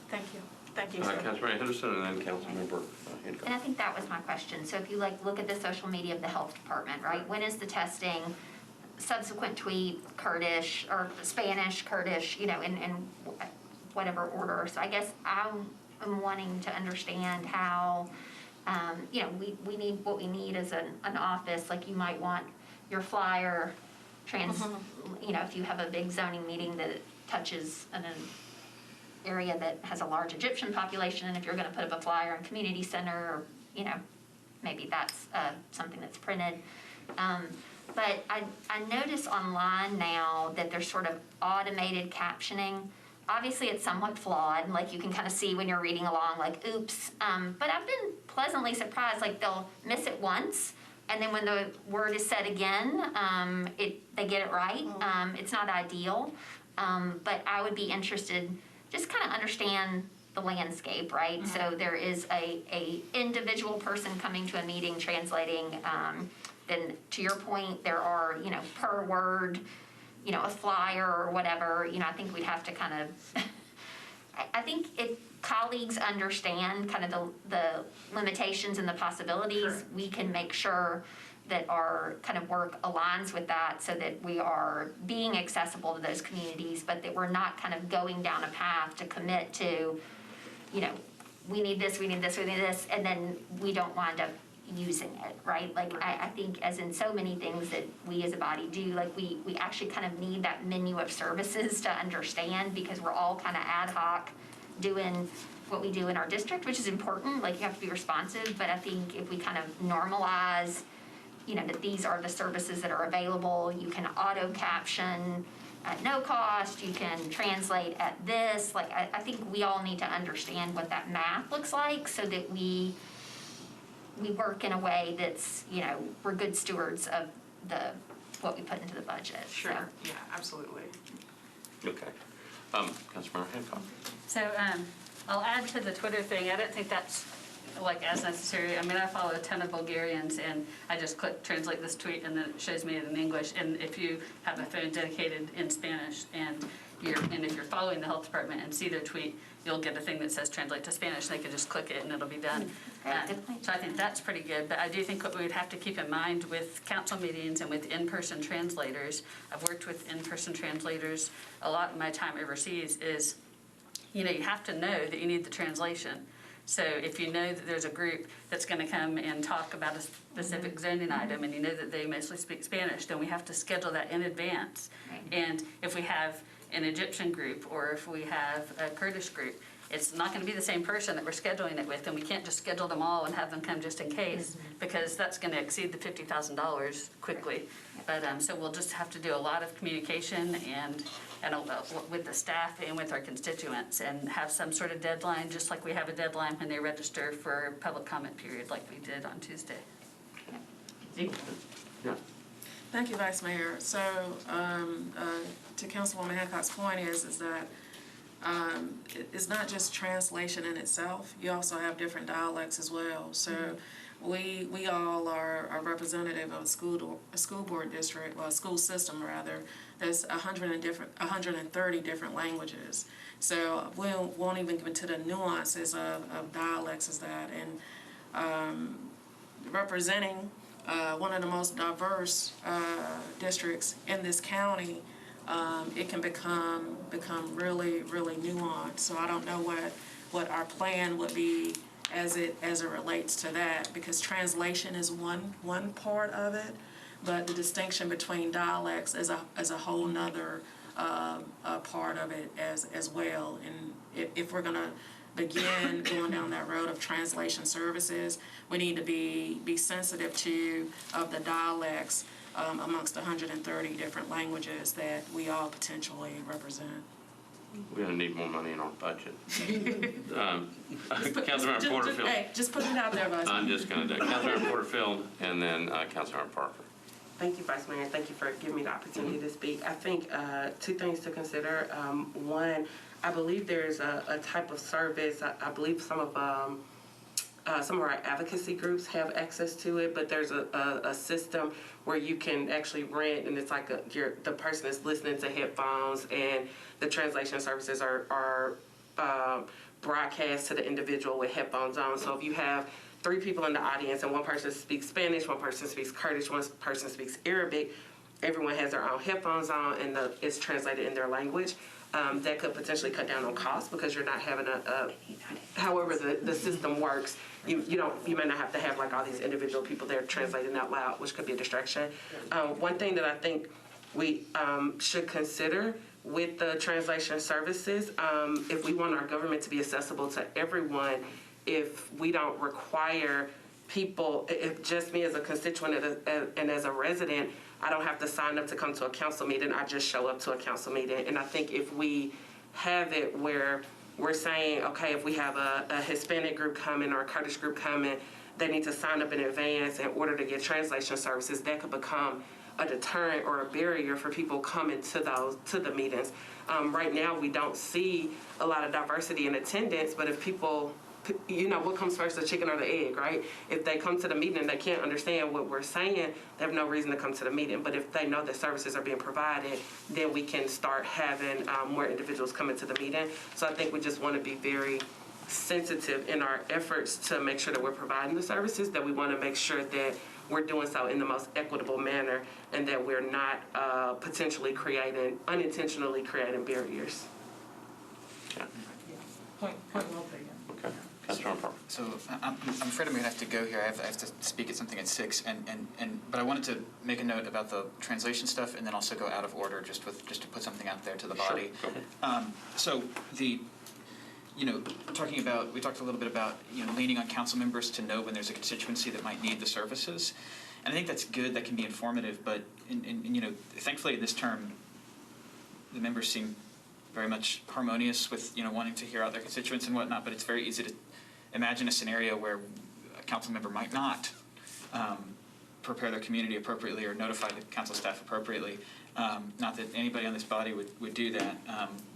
Thank you. Thank you, sir. Councilmember Henderson and then Councilmember Hancock. And I think that was my question. So if you look at the social media of the health department, right? When is the testing? Subsequent tweet, Kurdish or Spanish, Kurdish, in whatever order. So I guess I'm wanting to understand how, we need what we need as an office. Like you might want your flyer if you have a big zoning meeting that touches an area that has a large Egyptian population, and if you're going to put up a flyer in community center, or maybe that's something that's printed. But I notice online now that there's sort of automated captioning. Obviously, it's somewhat flawed. Like you can kind of see when you're reading along, like, oops. But I've been pleasantly surprised. Like they'll miss it once, and then when the word is said again, they get it right. It's not ideal, but I would be interested. Just kind of understand the landscape, right? So there is a individual person coming to a meeting translating. Then to your point, there are, per word, a flyer or whatever. I think we'd have to kind of, I think if colleagues understand kind of the limitations and the possibilities, we can make sure that our kind of work aligns with that, so that we are being accessible to those communities, but that we're not kind of going down a path to commit to, we need this, we need this, we need this, and then we don't wind up using it, right? Like I think as in so many things that we as a body do, like we actually kind of need that menu of services to understand, because we're all kind of ad hoc doing what we do in our district, which is important. Like you have to be responsive, but I think if we kind of normalize that these are the services that are available. You can auto caption at no cost. You can translate at this. Like I think we all need to understand what that math looks like, so that we work in a way that's we're good stewards of what we put into the budget. Sure. So. Yeah. Absolutely. Okay. Councilmember Hancock. So I'll add to the Twitter thing. I don't think that's as necessary. I mean, I follow a ton of Bulgarians, and I just click translate this tweet, and then it shows me it in English. And if you have a phone dedicated in Spanish, and if you're following the health department and see their tweet, you'll get a thing that says translate to Spanish. They can just click it, and it'll be done. So I think that's pretty good. But I do think what we would have to keep in mind with council meetings and with in-person translators, I've worked with in-person translators a lot in my time overseas, is you have to know that you need the translation. So if you know that there's a group that's going to come and talk about a specific zoning item, and you know that they mostly speak Spanish, then we have to schedule that in advance. Right. And if we have an Egyptian group, or if we have a Kurdish group, it's not going to be the same person that we're scheduling it with, and we can't just schedule them all and have them come just in case, because that's going to exceed the $50,000 quickly. But so we'll just have to do a lot of communication and with the staff and with our constituents, and have some sort of deadline, just like we have a deadline when they register for public comment period, like we did on Tuesday. Yeah. Thank you, Vice Mayor. So, to Councilwoman Hancock's point is that it's not just translation in itself. You also have different dialects as well. So, we all are representative of a school board district, well, a school system rather. There's 130 different languages. So we won't even get into the nuances of dialects as that. And representing one of the most diverse districts in this county, it can become really, really nuanced. So I don't know what our plan would be as it relates to that, because translation is one part of it, but the distinction between dialects is a whole nother part of it as well. And if we're gonna begin going down that road of translation services, we need to be sensitive of the dialects amongst 130 different languages that we all potentially represent. We're gonna need more money in our budget. Councilmember Porterfield. Hey, just put it out there, Vice Mayor. I'm just gonna do Councilmember Porterfield and then Councilmember Parker. Thank you, Vice Mayor. Thank you for giving me the opportunity to speak. I think two things to consider. One, I believe there's a type of service. I believe some of our advocacy groups have access to it, but there's a system where you can actually rent, and it's like the person is listening to headphones, and the translation services are broadcast to the individual with headphones on. So if you have 3 people in the audience and one person speaks Spanish, one person speaks Kurdish, one person speaks Arabic, everyone has their own headphones on and it's translated in their language. That could potentially cut down on costs because you're not having however the system works, you may not have to have like all these individual people there translating out loud, which could be a distraction. One thing that I think we should consider with the translation services, if we want our government to be accessible to everyone, if we don't require people, if just me as a constituent and as a resident, I don't have to sign up to come to a council meeting, I just show up to a council meeting. And I think if we have it where we're saying, okay, if we have a Hispanic group coming or a Kurdish group coming, they need to sign up in advance in order to get translation services, that could become a deterrent or a barrier for people coming to the meetings. Right now, we don't see a lot of diversity in attendance, but if people, what comes first, the chicken or the egg, right? If they come to the meeting and they can't understand what we're saying, they have no reason to come to the meeting. But if they know that services are being provided, then we can start having more individuals come into the meeting. So I think we just want to be very sensitive in our efforts to make sure that we're providing the services, that we want to make sure that we're doing so in the most equitable manner and that we're not unintentionally creating barriers. Yeah. Point well taken. Okay. Councilmember Parker. So I'm afraid I'm going to have to go here. I have to speak at something at 6, but I wanted to make a note about the translation stuff and then also go out of order just to put something out there to the body. Sure. Go ahead. So we talked a little bit about leaning on council members to know when there's a constituency that might need the services, and I think that's good. That can be informative, but thankfully in this term, the members seem very much harmonious with wanting to hear out their constituents and whatnot. But it's very easy to imagine a scenario where a council member might not prepare their community appropriately or notify the council staff appropriately. Not that anybody on this body would do that,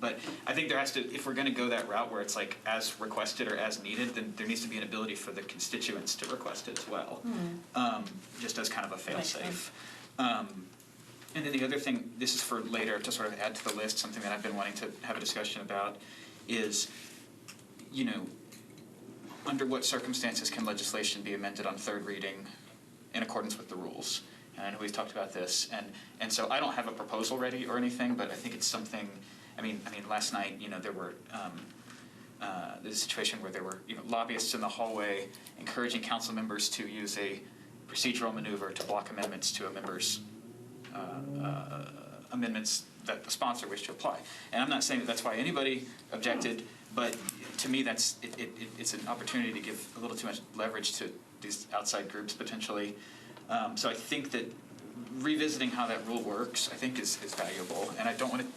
but I think there has to, if we're going to go that route where it's like as requested or as needed, then there needs to be an ability for the constituents to request it as well, just as kind of a fail-safe. And then the other thing, this is for later to sort of add to the list, something that I've been wanting to have a discussion about is, under what circumstances can legislation be amended on third reading in accordance with the rules? And I know we've talked about this, and so I don't have a proposal ready or anything, but I think it's something. I mean, last night, there were there's a situation where there were lobbyists in the hallway encouraging council members to use a procedural maneuver to block amendments to a member's amendments that the sponsor wished to apply. And I'm not saying that that's why anybody objected, but to me, it's an opportunity to give a little too much leverage to these outside groups potentially. So I think that revisiting how that rule works, I think is valuable, and I don't want to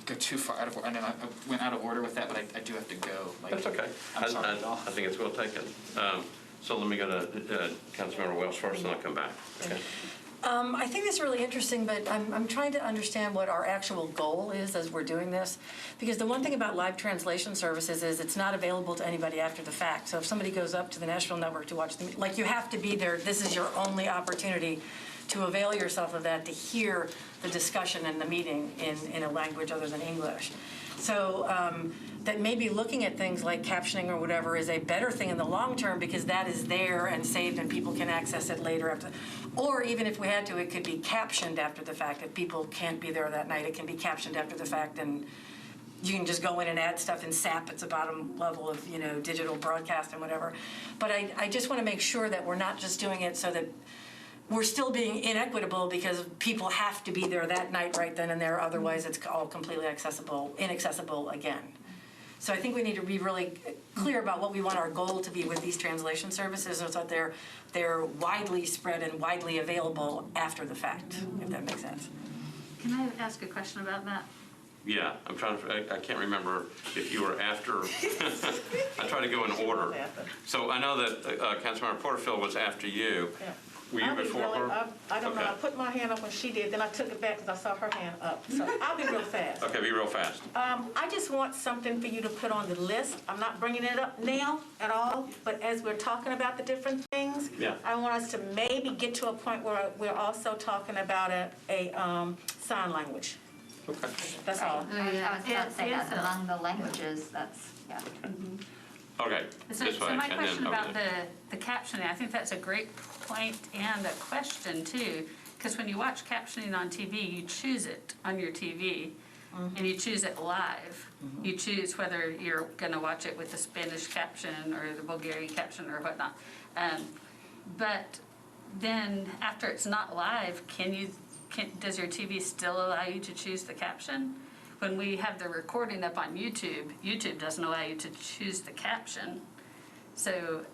go too far out of order. I know I went out of order with that, but I do have to go. That's okay. I'm sorry. I think it's well taken. So let me go to Councilmember Wells first, and I'll come back. Okay. I think that's really interesting, but I'm trying to understand what our actual goal is as we're doing this. Because the one thing about live translation services is it's not available to anybody after the fact. So if somebody goes up to the Nashville network to watch the, like, you have to be there. This is your only opportunity to avail yourself of that, to hear the discussion and the meeting in a language other than English. So that maybe looking at things like captioning or whatever is a better thing in the long term, because that is there and saved and people can access it later after. Or even if we had to, it could be captioned after the fact. If people can't be there that night, it can be captioned after the fact, and you can just go in and add stuff in SAP. It's a bottom level of, digital broadcast and whatever. But I just want to make sure that we're not just doing it so that we're still being inequitable because people have to be there that night right then and there. Otherwise, it's all completely inaccessible again. So I think we need to be really clear about what we want our goal to be with these translation services, so that they're widely spread and widely available after the fact, if that makes sense. Can I ask a question about that? Yeah, I'm trying to, I can't remember if you were after, I try to go in order. So I know that Councilmember Porterfield was after you. Yeah. Were you before her? I don't know. Okay. I put my hand up when she did, then I took it back because I saw her hand up. So I'll be real fast. Okay, be real fast. I just want something for you to put on the list. I'm not bringing it up now at all, but as we're talking about the different things, Yeah. I want us to maybe get to a point where we're also talking about a sign language. Okay. That's all. I was about to say Yes, that among the languages, that's, yeah. Okay, So this way, my and question then, about okay. the captioning, I think that's a great point and a question too, because when you watch captioning on TV, you choose it on your TV, and you choose it live. You choose whether you're going to watch it with the Spanish caption or the Bulgarian caption or whatnot. But then after it's not live, does your TV still allow you to choose the caption? When we have the recording up on YouTube, YouTube doesn't allow you to choose the caption. So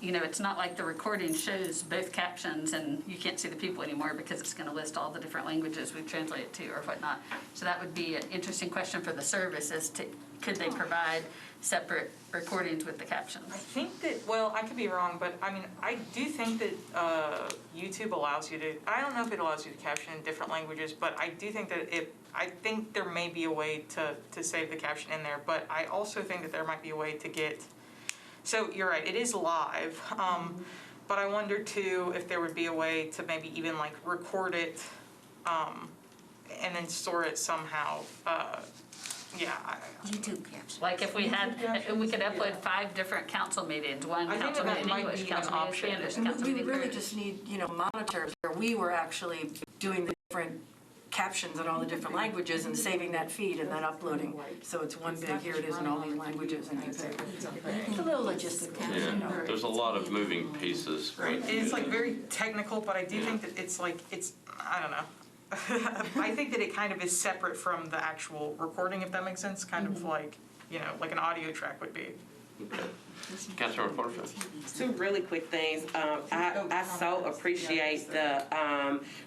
it's not like the recording shows both captions and you can't see the people anymore because it's going to list all the different languages we translate it to or whatnot. So that would be an interesting question for the service as to could they provide separate recordings with the captions? I think that, well, I could be wrong, but I mean, I do think that YouTube allows you to, I don't know if it allows you to caption in different languages, but I do think that I think there may be a way to save the caption in there, but I also think that there might be a way to get, so you're right, it is live, but I wonder too if there would be a way to maybe even like record and then store it somehow. YouTube captions. Like if we could upload 5 different council meetings, one I think council that meeting might English, be an council meeting option. Spanish, And council we meeting really Korean. just need, monitors where we were actually doing the different captions in all the different languages and saving that feed and then uploading. So it's one big, here it is in all these languages, and it's a little logistical. Yeah, there's a lot of moving pieces. Right, and it's like very technical, but I do think that it's like, I don't know. I think that it kind of is separate from the actual recording, if that makes sense, kind of like, like an audio track would be. Okay. Councilmember Porterfield. 2 really quick things. I so appreciate the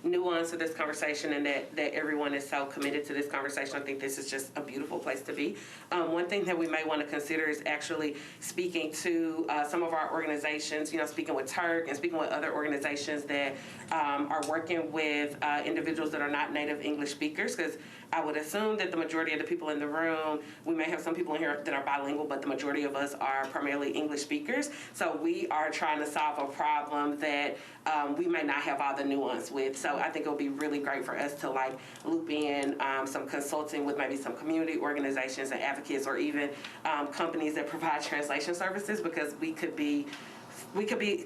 nuance of this conversation and that everyone is so committed to this conversation. I think this is just a beautiful place to be. One thing that we may want to consider is actually speaking to some of our organizations, speaking with Turk and speaking with other organizations that are working with individuals that are not native English speakers, because I would assume that the majority of the people in the room, we may have some people in here that are bilingual, but the majority of us are primarily English speakers. So we are trying to solve a problem that we may not have all the nuance with. So I think it would be really great for us to loop in some consulting with maybe some community organizations and advocates, or even companies that provide translation services, because we could be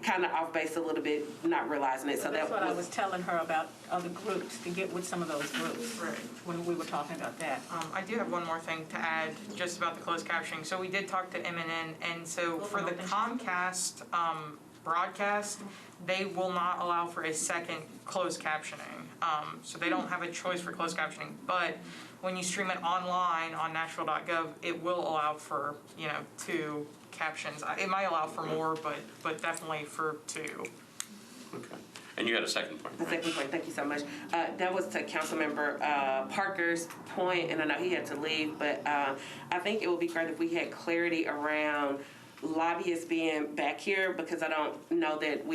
kind of off base a little bit, not realizing it. So that's what I was telling her about other groups, to get with some of those groups when we were talking about that. I do have one more thing to add just about the closed captioning. So we did talk to MNN, and so for the Comcast broadcast, they will not allow for a second closed captioning. So they don't have a choice for closed captioning. But when you stream it online on Nashville.gov, it will allow for 2 captions. It might allow for more, but definitely for 2. Okay. And you had a second point. The second point, thank you so much. That was to Councilmember Parker's point, and I know he had to leave, but I think it would be great if we had clarity around lobbyists being back here, because I don't know that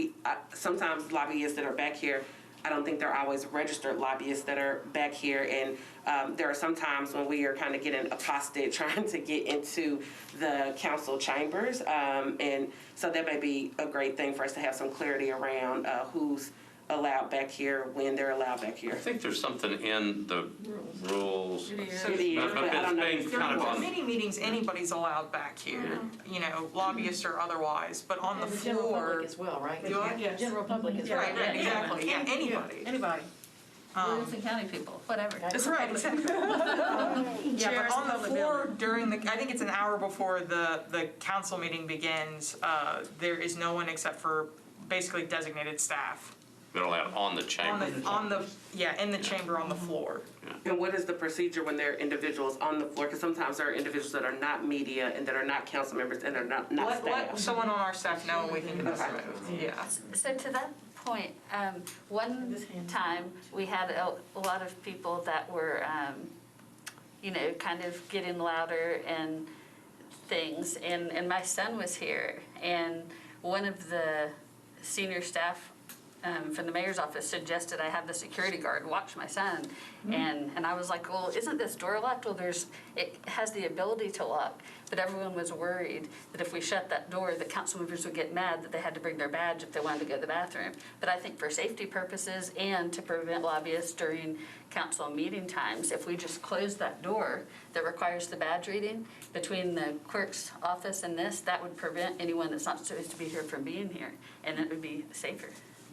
sometimes lobbyists that are back here I don't think they're always registered lobbyists that are back here. And there are some times when we are kind of getting accosted trying to get into the council chambers. And so that may be a great thing for us to have some clarity around who's allowed back here, when they're allowed back here. I think there's something in the rules. It is. It is, But but I don't know. it's being kind of During on, committee meetings, anybody's allowed back here, you know, lobbyists or otherwise, but on the And the general floor. public as well, right? Do I? The general public as well. Right, right, exactly, yeah, anybody. Anybody. Williamson County people, whatever. That's Right, exactly. Yeah, Chairs but on the public floor during I think it's an hour before the council meeting begins, there is no one except for basically designated staff. they're allowed on the chamber. In the chamber on the floor. And what is the procedure when there are individuals on the floor? Because sometimes there are individuals that are not media and that are not council members and they're not Let staff. someone on our staff know and we can get this Okay. removed, yeah. So to that point, one time, we had a lot of people that were, kind of getting louder and things, and my son was here, and one of the senior staff from the mayor's office suggested I have the security guard watch my son. And I was like, well, isn't this door locked? Well, it has the ability to lock, but everyone was worried that if we shut that door, the council members would get mad that they had to bring their badge if they wanted to go to the bathroom. But I think for safety purposes and to prevent lobbyists during council meeting times, if we just close that door that requires the badge reading between the clerk's office and this, that would prevent anyone that's not supposed to be here from being here, and it would be safer.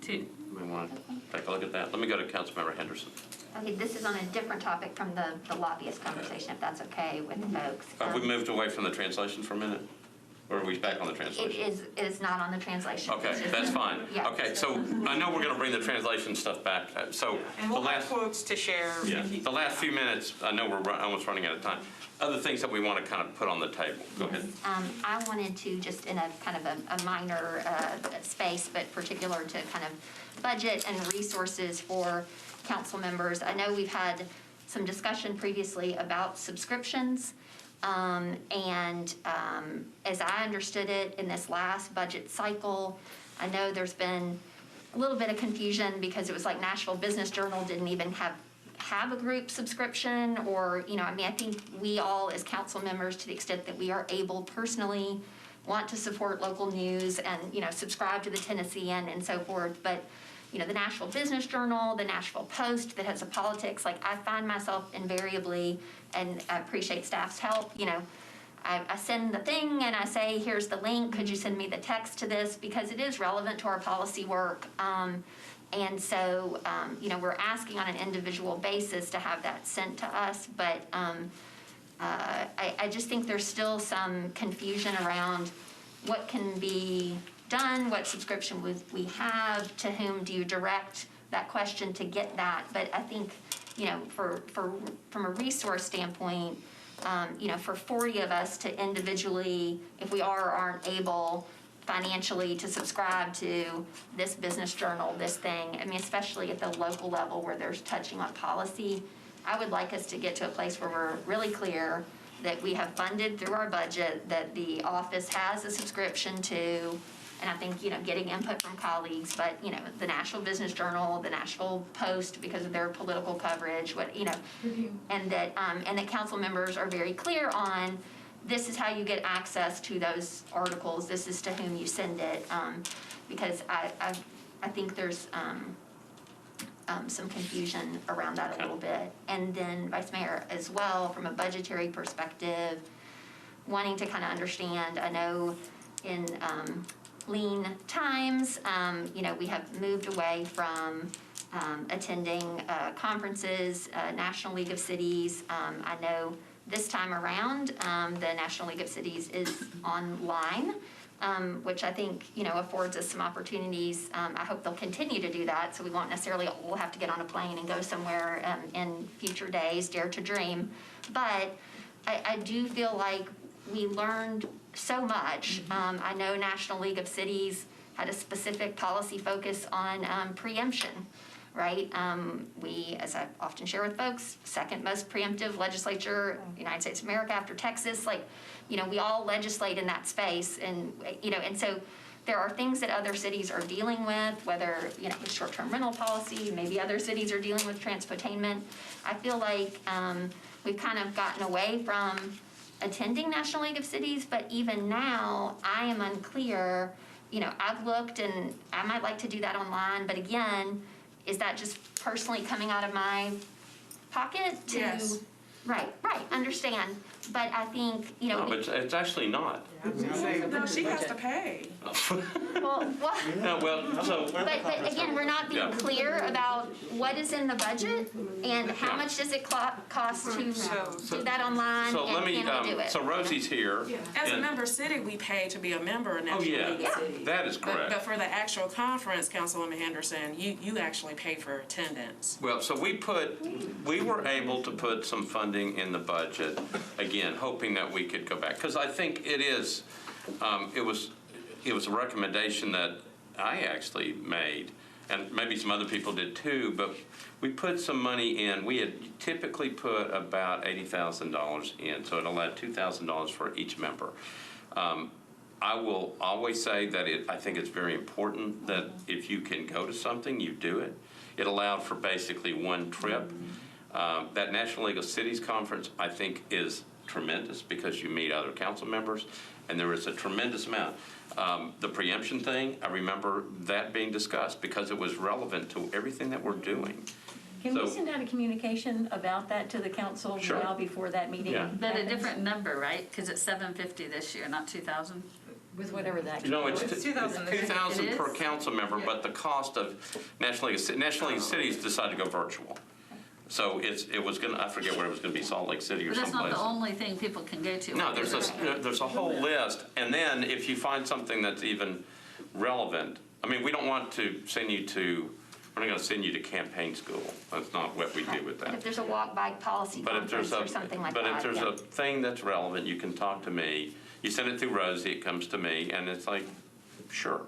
We want to take a look at that. Let me go to Councilmember Henderson. Okay, this is on a different topic from the lobbyist conversation, if that's okay with the folks. Have we moved away from the translation for a minute? Or are we back on the It translation? is not on the translation. Okay, It's just- that's fine. Yeah. Okay, so I know we're going to bring the translation stuff back. So And the we'll have last, quotes to share. the last few minutes, I know we're almost running out of time. Other things that we want to kind of put on the table. Go ahead. I wanted to, just in a kind of a minor space, but particular to kind of budget and resources for council members. I know we've had some discussion previously about subscriptions. As I understood it in this last budget cycle, I know there's been a little bit of confusion because it was like Nashville Business Journal didn't even have a group subscription, or, I think we all as council members, to the extent that we are able personally, want to support local news and, subscribe to the Tennessean and so forth. But, the Nashville Business Journal, the Nashville Post that has a politics, I find myself invariably, and I appreciate staff's help, I send the thing and I say, here's the link, could you send me the text to this? Because it is relevant to our policy work. And so, we're asking on an individual basis to have that sent to us, but I just think there's still some confusion around what can be done, what subscription we have, to whom do you direct that question to get that. But I think, from a resource standpoint, for 40 of us to individually, if we are or aren't able financially to subscribe to this business journal, this thing, especially at the local level where there's touching on policy, I would like us to get to a place where we're really clear that we have funded through our budget, that the office has a subscription to, and I think, getting input from colleagues, but, the Nashville Business Journal, the Nashville Post, because of their political coverage, and that council members are very clear on, this is how you get access to those articles, this is to whom you send it, because I think there's some confusion around that a little bit. And then, Vice Mayor, as well, from a budgetary perspective, wanting to kind of understand, I know in lean times, we have moved away from attending conferences, National League of Cities. I know this time around, the National League of Cities is online, which I think, affords us some opportunities. I hope they'll continue to do that, so we won't necessarily all have to get on a plane and go somewhere in future days, dare to dream. But I do feel like we learned so much. I know National League of Cities had a specific policy focus on preemption, right? We, as I often share with folks, second most preemptive legislature in the United States of America after Texas. We all legislate in that space. And so there are things that other cities are dealing with, whether, with short-term rental policy, maybe other cities are dealing with transportainment. I feel like we've kind of gotten away from attending National League of Cities, but even now, I am unclear. I've looked and I might like to do that online, but again, is that just personally coming out of my pocket to? Yes. Right, understand. But I think, No, but it's actually not. No, she has to pay. well, No, well, so, but again, we're not being Yeah. clear about what is in the budget and how much does it cost to do that online so let and me, can we do it? so Rosie's here. As a and- member city, we pay to be a member of Oh, National yeah, League of Cities. that is correct. But for the actual conference, Councilwoman Henderson, you actually pay for attendance. Well, so we were able to put some funding in the budget, again, hoping that we could go back. Because I think it is, it was a recommendation that I actually made, and maybe some other people did too, but we put some money in. We had typically put about $80,000 in, so it allowed $2,000 for each member. I will always say that I think it's very important that if you can go to something, you do it. It allowed for basically one trip. That National League of Cities conference, I think, is tremendous because you meet other council members, and there is a tremendous amount. The preemption thing, I remember that being discussed because it was relevant to everything that we're doing. Can we So- send out a communication about that to the council Sure. now before that meeting? Yeah. But a happens? different number, right? Because it's $750 this year, not 2,000. With whatever that. No, it's It's 2,000 this year. 2,000 per It is? council member, but the cost of National League of Cities decided to go virtual. So it was gonna, I forget where it was gonna be, Salt Lake City or But that's not someplace. the only thing people can go to. No, there's a whole list, and then if you find something that's even relevant, I mean, we don't want to send you to, we're not gonna send you to campaign school. That's not what we do with But that. if there's a walk-bike policy But if there's conference or something like that. But if there's yeah. a thing that's relevant, you can talk to me. You send it through Rosie, it comes to me, and it's like, sure.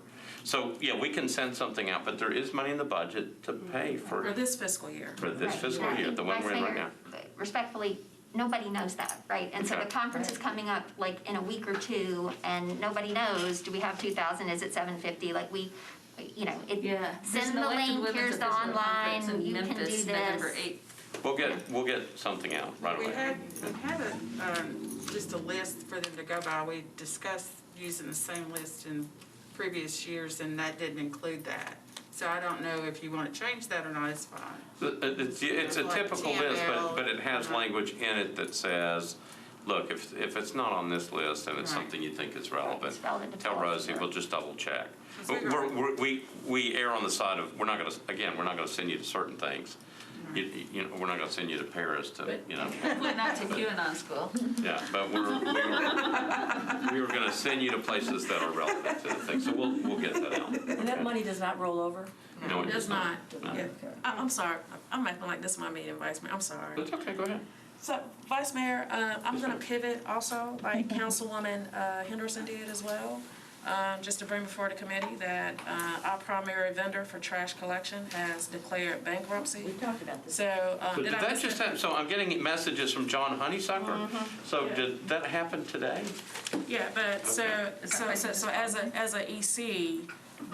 So, yeah, we can send something out, but there is money in the budget to pay For for this fiscal year. this Right, fiscal and I year, think the one we're in right Vice now. Mayor, respectfully, nobody knows that, right? And so Okay. the conference is coming up like in a week or two, and nobody knows, do we have 2,000, is it 750? Like Yeah. There's send an the elected link, women's here's the official conference online, in you can do Memphis, November this. 8th. We'll get something out right We away. had just a list for them to go by. We discussed using the same list in previous years, and that didn't include that. So I don't know if you want to change that or not, it's fine. It's a Like typical list, TML. but it has language in it that says, look, if it's not on this list and it's Right. something you think is relevant, It's relevant to tell policy, Rosie, right. we'll just double check. Because We err on the side of, we're not gonna send you to certain things. We're not gonna send you to Paris to, Hopefully not to QAnon school. yeah, but we were gonna send you to places that are relevant to the thing, so we'll get that out. And that money does not roll over? No, it It's does not. No. Yeah. I'm sorry. I'm acting like this is my meeting, Vice Mayor. I'm sorry. It's okay, go ahead. So, Vice Mayor, I'm gonna pivot also, like Councilwoman Henderson did as well. Just to bring before the committee that our primary vendor for trash collection has declared bankruptcy. We talked about this. So, So did did I that miss just it? happen, so I'm getting messages from John Honeysucker? So did that happen today? Yeah, but so as a EC,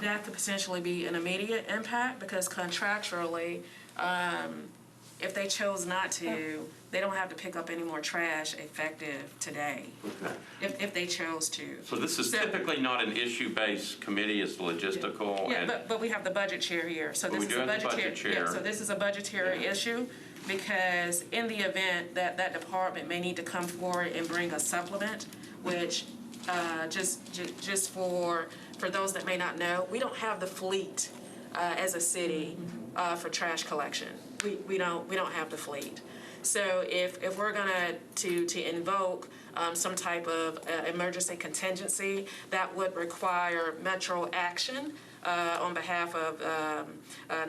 that could potentially be an immediate impact because contractually, if they chose not to, they don't have to pick up any more trash effective today, Okay. if they chose to. So this is So- typically not an issue-based committee, it's logistical Yeah, and, but we have the budget chair here, so But this we is do a have the budgetary. budget chair. Yeah, so this is a budgetary issue, because in the event that that department may need to come forward and bring a supplement, which, just for those that may not know, we don't have the fleet, as a city, for trash collection. We don't have the fleet. So if we're gonna to invoke some type of emergency contingency, that would require metro action on behalf of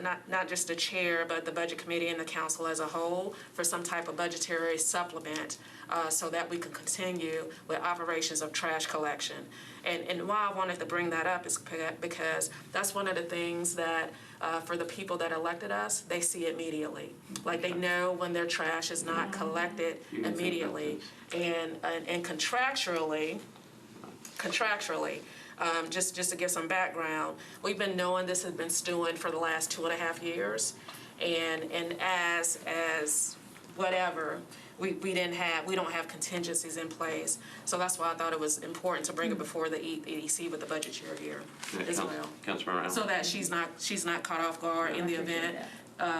not just the chair, but the budget committee and the council as a whole for some type of budgetary supplement so that we can continue with operations of trash collection. And why I wanted to bring that up is because that's one of the things that for the people that elected us, they see immediately. Like they know when their trash is not collected immediately. And contractually, just to give some background, we've been knowing this has been stewing for the last 2.5 years. And as whatever, we don't have contingencies in place. So that's why I thought it was important to bring it before the EDC with the budget year as well. Councilmember Allen? So that she's not caught off guard in the event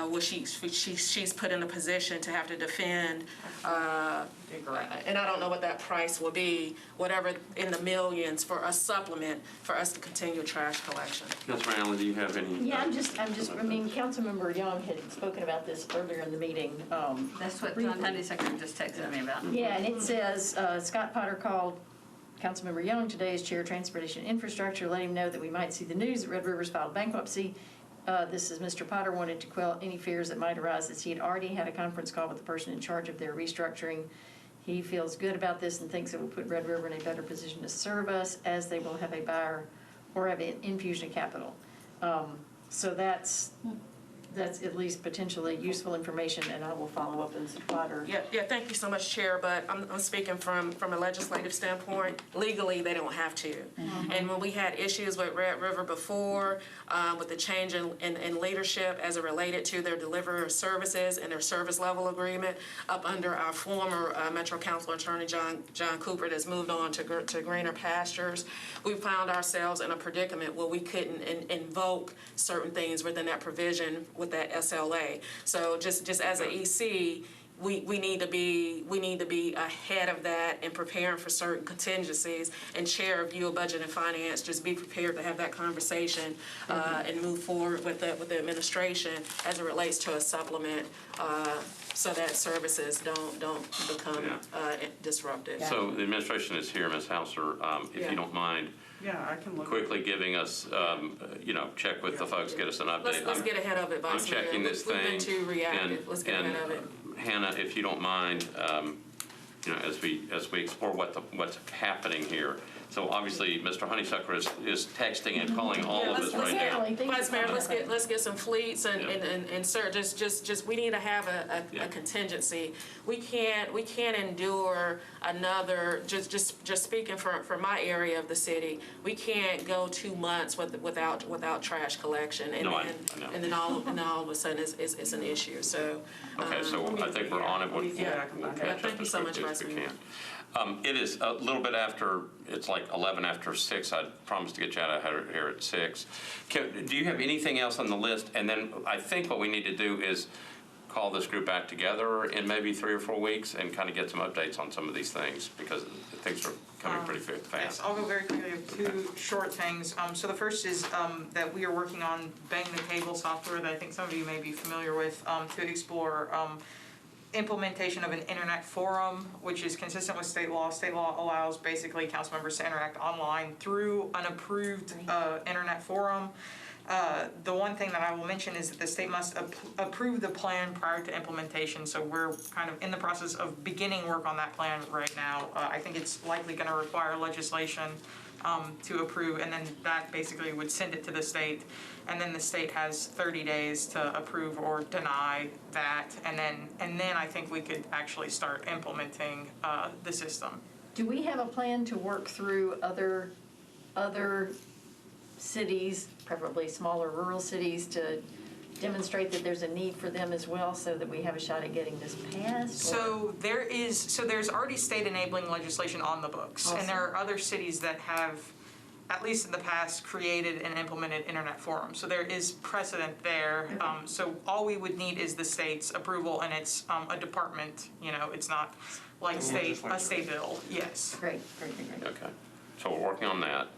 where she's put in a position to have to defend. And I don't know what that price will be, whatever in the millions for a supplement for us to continue trash collection. Councilmember Allen, do you have any? Yeah, I mean, Councilmember Young had spoken about this earlier in the meeting. That's what John Honeysucker just texted me about. Yeah, and it says, Scott Potter called Councilmember Young today as Chair of Transportation Infrastructure, let him know that we might see the news that Red River's filed bankruptcy. This is Mr. Potter wanted to quell any fears that might arise, as he had already had a conference call with the person in charge of their restructuring. He feels good about this and thinks it will put Red River in a better position to serve us, as they will have a buyer or have an infusion of capital. So that's at least potentially useful information, and I will follow up in Potter. Yeah, thank you so much, Chair, but I'm speaking from a legislative standpoint. Legally, they don't have to. And when we had issues with Red River before, with the change in leadership as it related to their delivery of services and their service level agreement, up under our former Metro Council Attorney John Cooper that's moved on to greener pastures, we found ourselves in a predicament where we couldn't invoke certain things within that provision with that SLA. So just as an EC, we need to be ahead of that and preparing for certain contingencies. And Chair of your Budget and Finance, just be prepared to have that conversation and move forward with the administration as it relates to a supplement, so that services don't become disruptive. So the administration is here, Ms. Hauser, if you don't mind. Yeah, I can look. Quickly giving us, check with the folks, get us an update. Let's get ahead of it, Vice Mayor. I'm checking this thing. We've been too reactive. Let's get ahead of it. Hannah, if you don't mind, as we explore what's happening here. So obviously, Mr. Honeysucker is texting and calling all of us right now. Vice Mayor, let's get some fleets and sir, just we need to have a contingency. We can't endure another. Just speaking for my area of the city, we can't go 2 months without trash collection, and I know. and then all of a sudden it's an issue. So okay, so I think we're on it. We'll catch up thank you so much, Vice Mayor. It is a little bit after, it's like 11 after 6. I promised to get you out of here at 6. Do you have anything else on the list? And then I think what we need to do is call this group back together in maybe 3 or 4 weeks and kind of get some updates on some of these things, because things are coming pretty fast. Yes, I'll go very quickly. I have 2 short things. So the first is that we are working on Bang the Table software that I think some of you may be familiar with, to explore implementation of an internet forum, which is consistent with state law. State law allows basically council members to interact online through an approved internet forum. The one thing that I will mention is that the state must approve the plan prior to implementation, so we're kind of in the process of beginning work on that plan right now. I think it's likely going to require legislation to approve, and then that basically would send it to the state, and then the state has 30 days to approve or deny that, and then I think we could actually start implementing the system. Do we have a plan to work through other cities, preferably smaller rural cities, to demonstrate that there's a need for them as well, so that we have a shot at getting this passed? So there's already state enabling legislation on the books. Awesome. And there are other cities that have, at least in the past, created and implemented internet forums. So there is precedent there. So all we would need is the state's approval, and it's a department, it's not like a state bill, yes. Great. Okay, so we're working on that.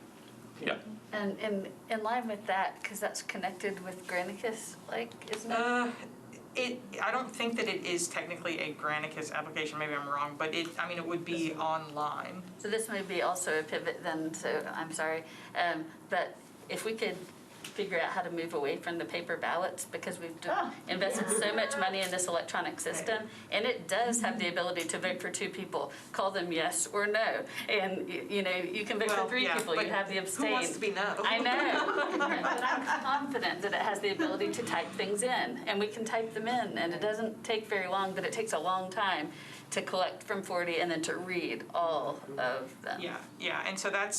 Yeah. And in line with that, because that's connected with Granicus, isn't it? I don't think that it is technically a Granicus application, maybe I'm wrong, but it would be online. So this may be also a pivot then, so I'm sorry. But if we could figure out how to move away from the paper ballots, because we've invested so much money in this electronic system, and it does have the ability to vote for 2 people, call them yes or no, and you can vote for 3 people, you have the abstain. Who wants to be no? I know, but I'm confident that it has the ability to type things in, and we can type them in, and it doesn't take very long, but it takes a long time. to collect from 40 and then to read all of them. Yeah, and so that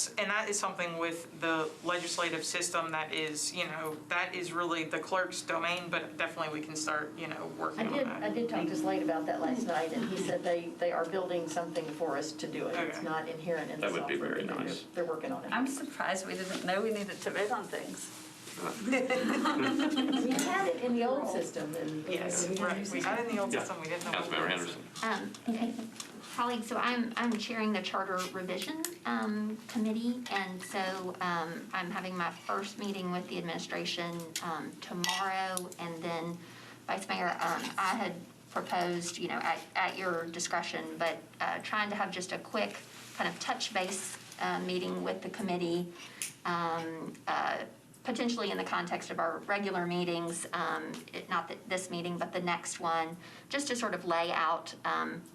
is something with the legislative system that is, that is really the clerk's domain, but definitely we can start, working on that. I did talk to Slade about that last night, and he said they are building something for us to do it. It's Okay. not inherent in the That would be software. very but nice. They're working on it. I'm surprised we didn't know we needed to vote on things. We had it in the old system, and. Yes, right, we had it in the old Yeah. system, we didn't know. what Councilmember it was. Henderson. Colleagues, so I'm chairing the Charter Revision Committee, and so I'm having my first meeting with the administration tomorrow, and then, Vice Mayor, I had proposed, at your discretion, but trying to have just a quick kind of touch base meeting with the committee, potentially in the context of our regular meetings, not this meeting, but the next one, just to sort of lay out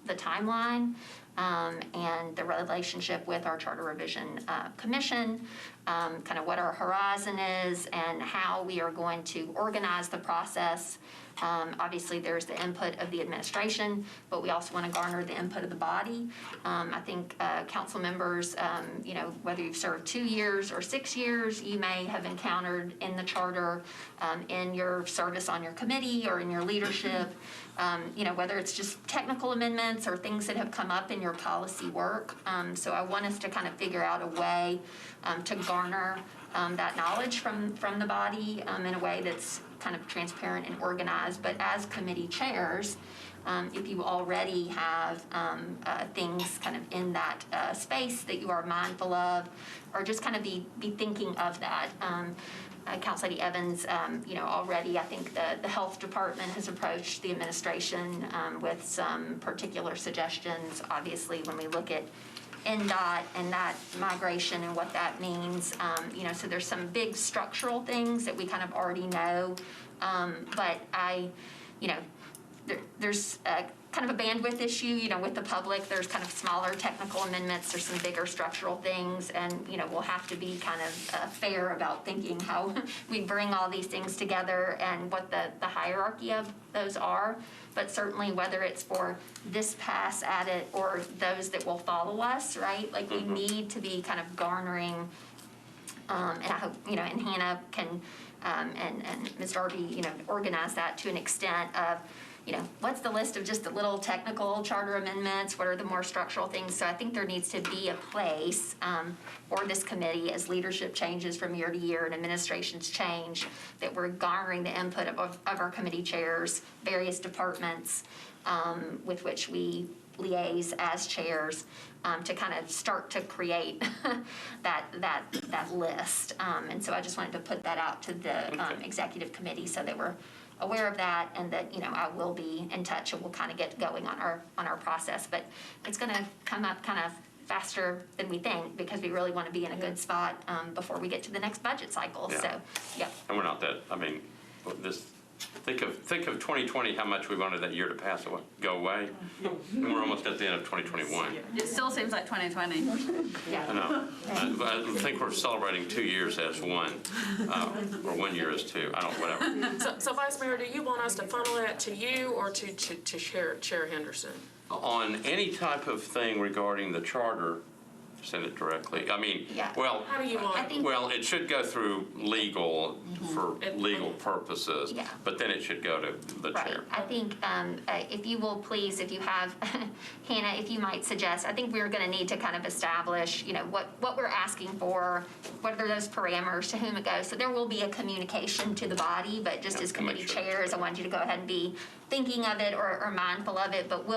the timeline and the relationship with our Charter Revision Commission, kind of what our horizon is and how we are going to organize the process. Obviously, there's the input of the administration, but we also want to garner the input of the body. I think council members, whether you've served 2 years or 6 years, you may have encountered in the charter, in your service on your committee or in your leadership, whether it's just technical amendments or things that have come up in your policy work. So I want us to kind of figure out a way to garner that knowledge from the body in a way that's kind of transparent and organized. But as committee chairs, if you already have things kind of in that space that you are mindful of, or just kind of be thinking of that. Council Lady Evans, already I think the health department has approached the administration with some particular suggestions. Obviously, when we look at NDOT and that migration and what that means, so there's some big structural things that we kind of already know, but there's kind of a bandwidth issue, with the public. There's kind of smaller technical amendments, there's some bigger structural things, and, we'll have to be kind of fair about thinking how we bring all these things together and what the hierarchy of those are. But certainly whether it's for this pass at it or those that will follow us, right? Like we need to be kind of garnering, and I hope, and Hannah can, and Ms. Darby, organize that to an extent of, what's the list of just the little technical charter amendments? What are the more structural things? So I think there needs to be a place for this committee as leadership changes from year to year and administrations change, that we're garnering the input of our committee chairs, various departments with which we liaise as chairs to kind of start to create that list. And so I just wanted to put that out to the executive committee so that we're aware of that, and that I will be in touch and we'll kind of get going on our process. But it's going to come up kind of faster than we think, because we really want to be in a good spot before we get to the next budget cycle. Yeah. So, yeah. And we're not that, think of 2020, how much we wanted that year to go away, and we're almost at the end of 2021. It still seems like 2020. I know. I think we're celebrating 2 years as one, or 1 year as two. Whatever. So Vice Mayor, do you want us to funnel that to you or to Chair Henderson? On any type of thing regarding the charter, send it directly. Yeah. Well, How do you want? I think- well, it should go through legal for legal purposes, Yeah. but then it should go to the Right. chair. I think if you will please, if you have, Hannah, if you might suggest, I think we're going to need to kind of establish, what we're asking for, what are those parameters, to whom it goes. So there will be a communication to the body, but just as I'll make committee sure. chairs, I want you to go ahead and be thinking of it or mindful of it. But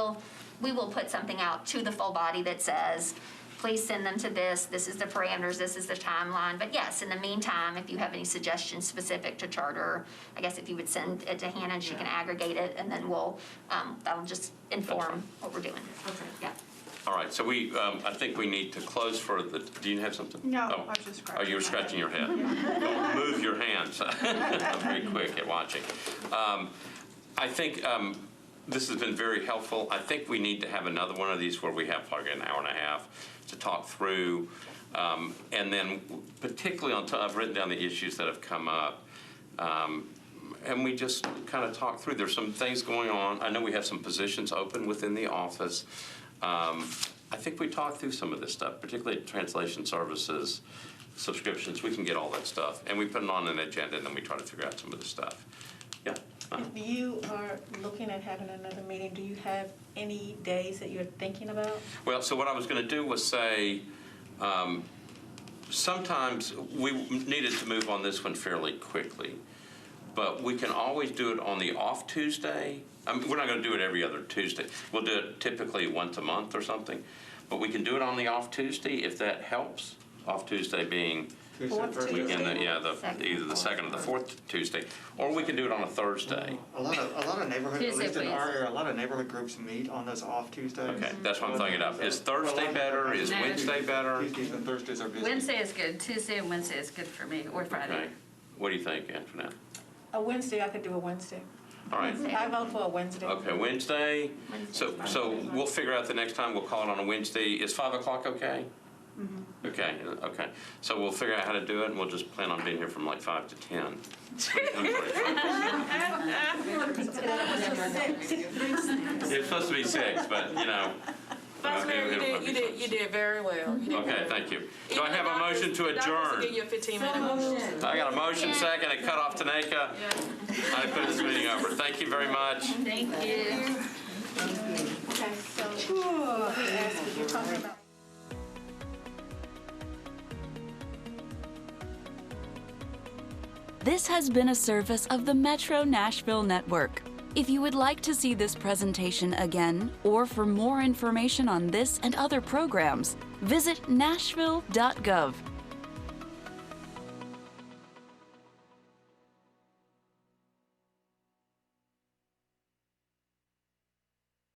we will put something out to the full body that says, please send them to this is the parameters, this is the timeline. But yes, in the meantime, if you have any suggestions specific to charter, I guess if you would send it to Hannah and she can aggregate it, and then that'll just inform what we're doing. Okay. Yeah. All right, so I think we need to close for do you have something? No, Oh. I was just scratching. Oh, you were scratching your head. Well, move your hands. I'm very quick at watching. I think this has been very helpful. I think we need to have another one of these where we have like an hour and a half to talk through. And then particularly I've written down the issues that have come up. and we just kind of talk through. There's some things going on. I know we have some positions open within the office. I think we talked through some of this stuff, particularly translation services, subscriptions. We can get all that stuff, and we put it on an agenda, and then we try to figure out some of the stuff. Yeah. If you are looking at having another meeting, do you have any days that you're thinking about? Well, so what I was going to do was say, sometimes we needed to move on this one fairly quickly, but we can always do it on the off Tuesday. I mean, we're not going to do it every other Tuesday. We'll do it typically once a month or something, but we can do it on the off Tuesday if that helps. Off Tuesday being weekend, either the second or the fourth Tuesday, or we can do it on a Thursday. A lot of neighborhood, at Tuesday, least in our please. area, a lot of neighborhood groups meet on those off Tuesdays. Okay, that's what I'm thinking of. Is Thursday better? Is No. Wednesday better? Tuesdays and Thursdays are busy. Wednesday is good, Tuesday and Wednesday is good for me, or Friday. Okay. What do you think, Antoinette? A Wednesday, I could do a Wednesday. All right. I vote for a Wednesday. Okay, Wednesday. So we'll figure out the next time. We'll call it on a Wednesday. Is 5 o'clock okay? Okay. So we'll figure out how to do it, and we'll just plan on being here from like 5 to 10. It's supposed to be 6, but you know. Vice Mayor, you did very well. You did Okay, very well. thank you. Do I have a motion to Doctor will adjourn? give you a 15-minute motion. I got a motion second and cut off Tanaka. I put this meeting over. Thank you very much. Thank you. Okay, so, we asked if you're talking about. This has been a service of the Metro Nashville Network. If you would like to see this presentation again, or for more information on this and other programs, visit nashville.gov.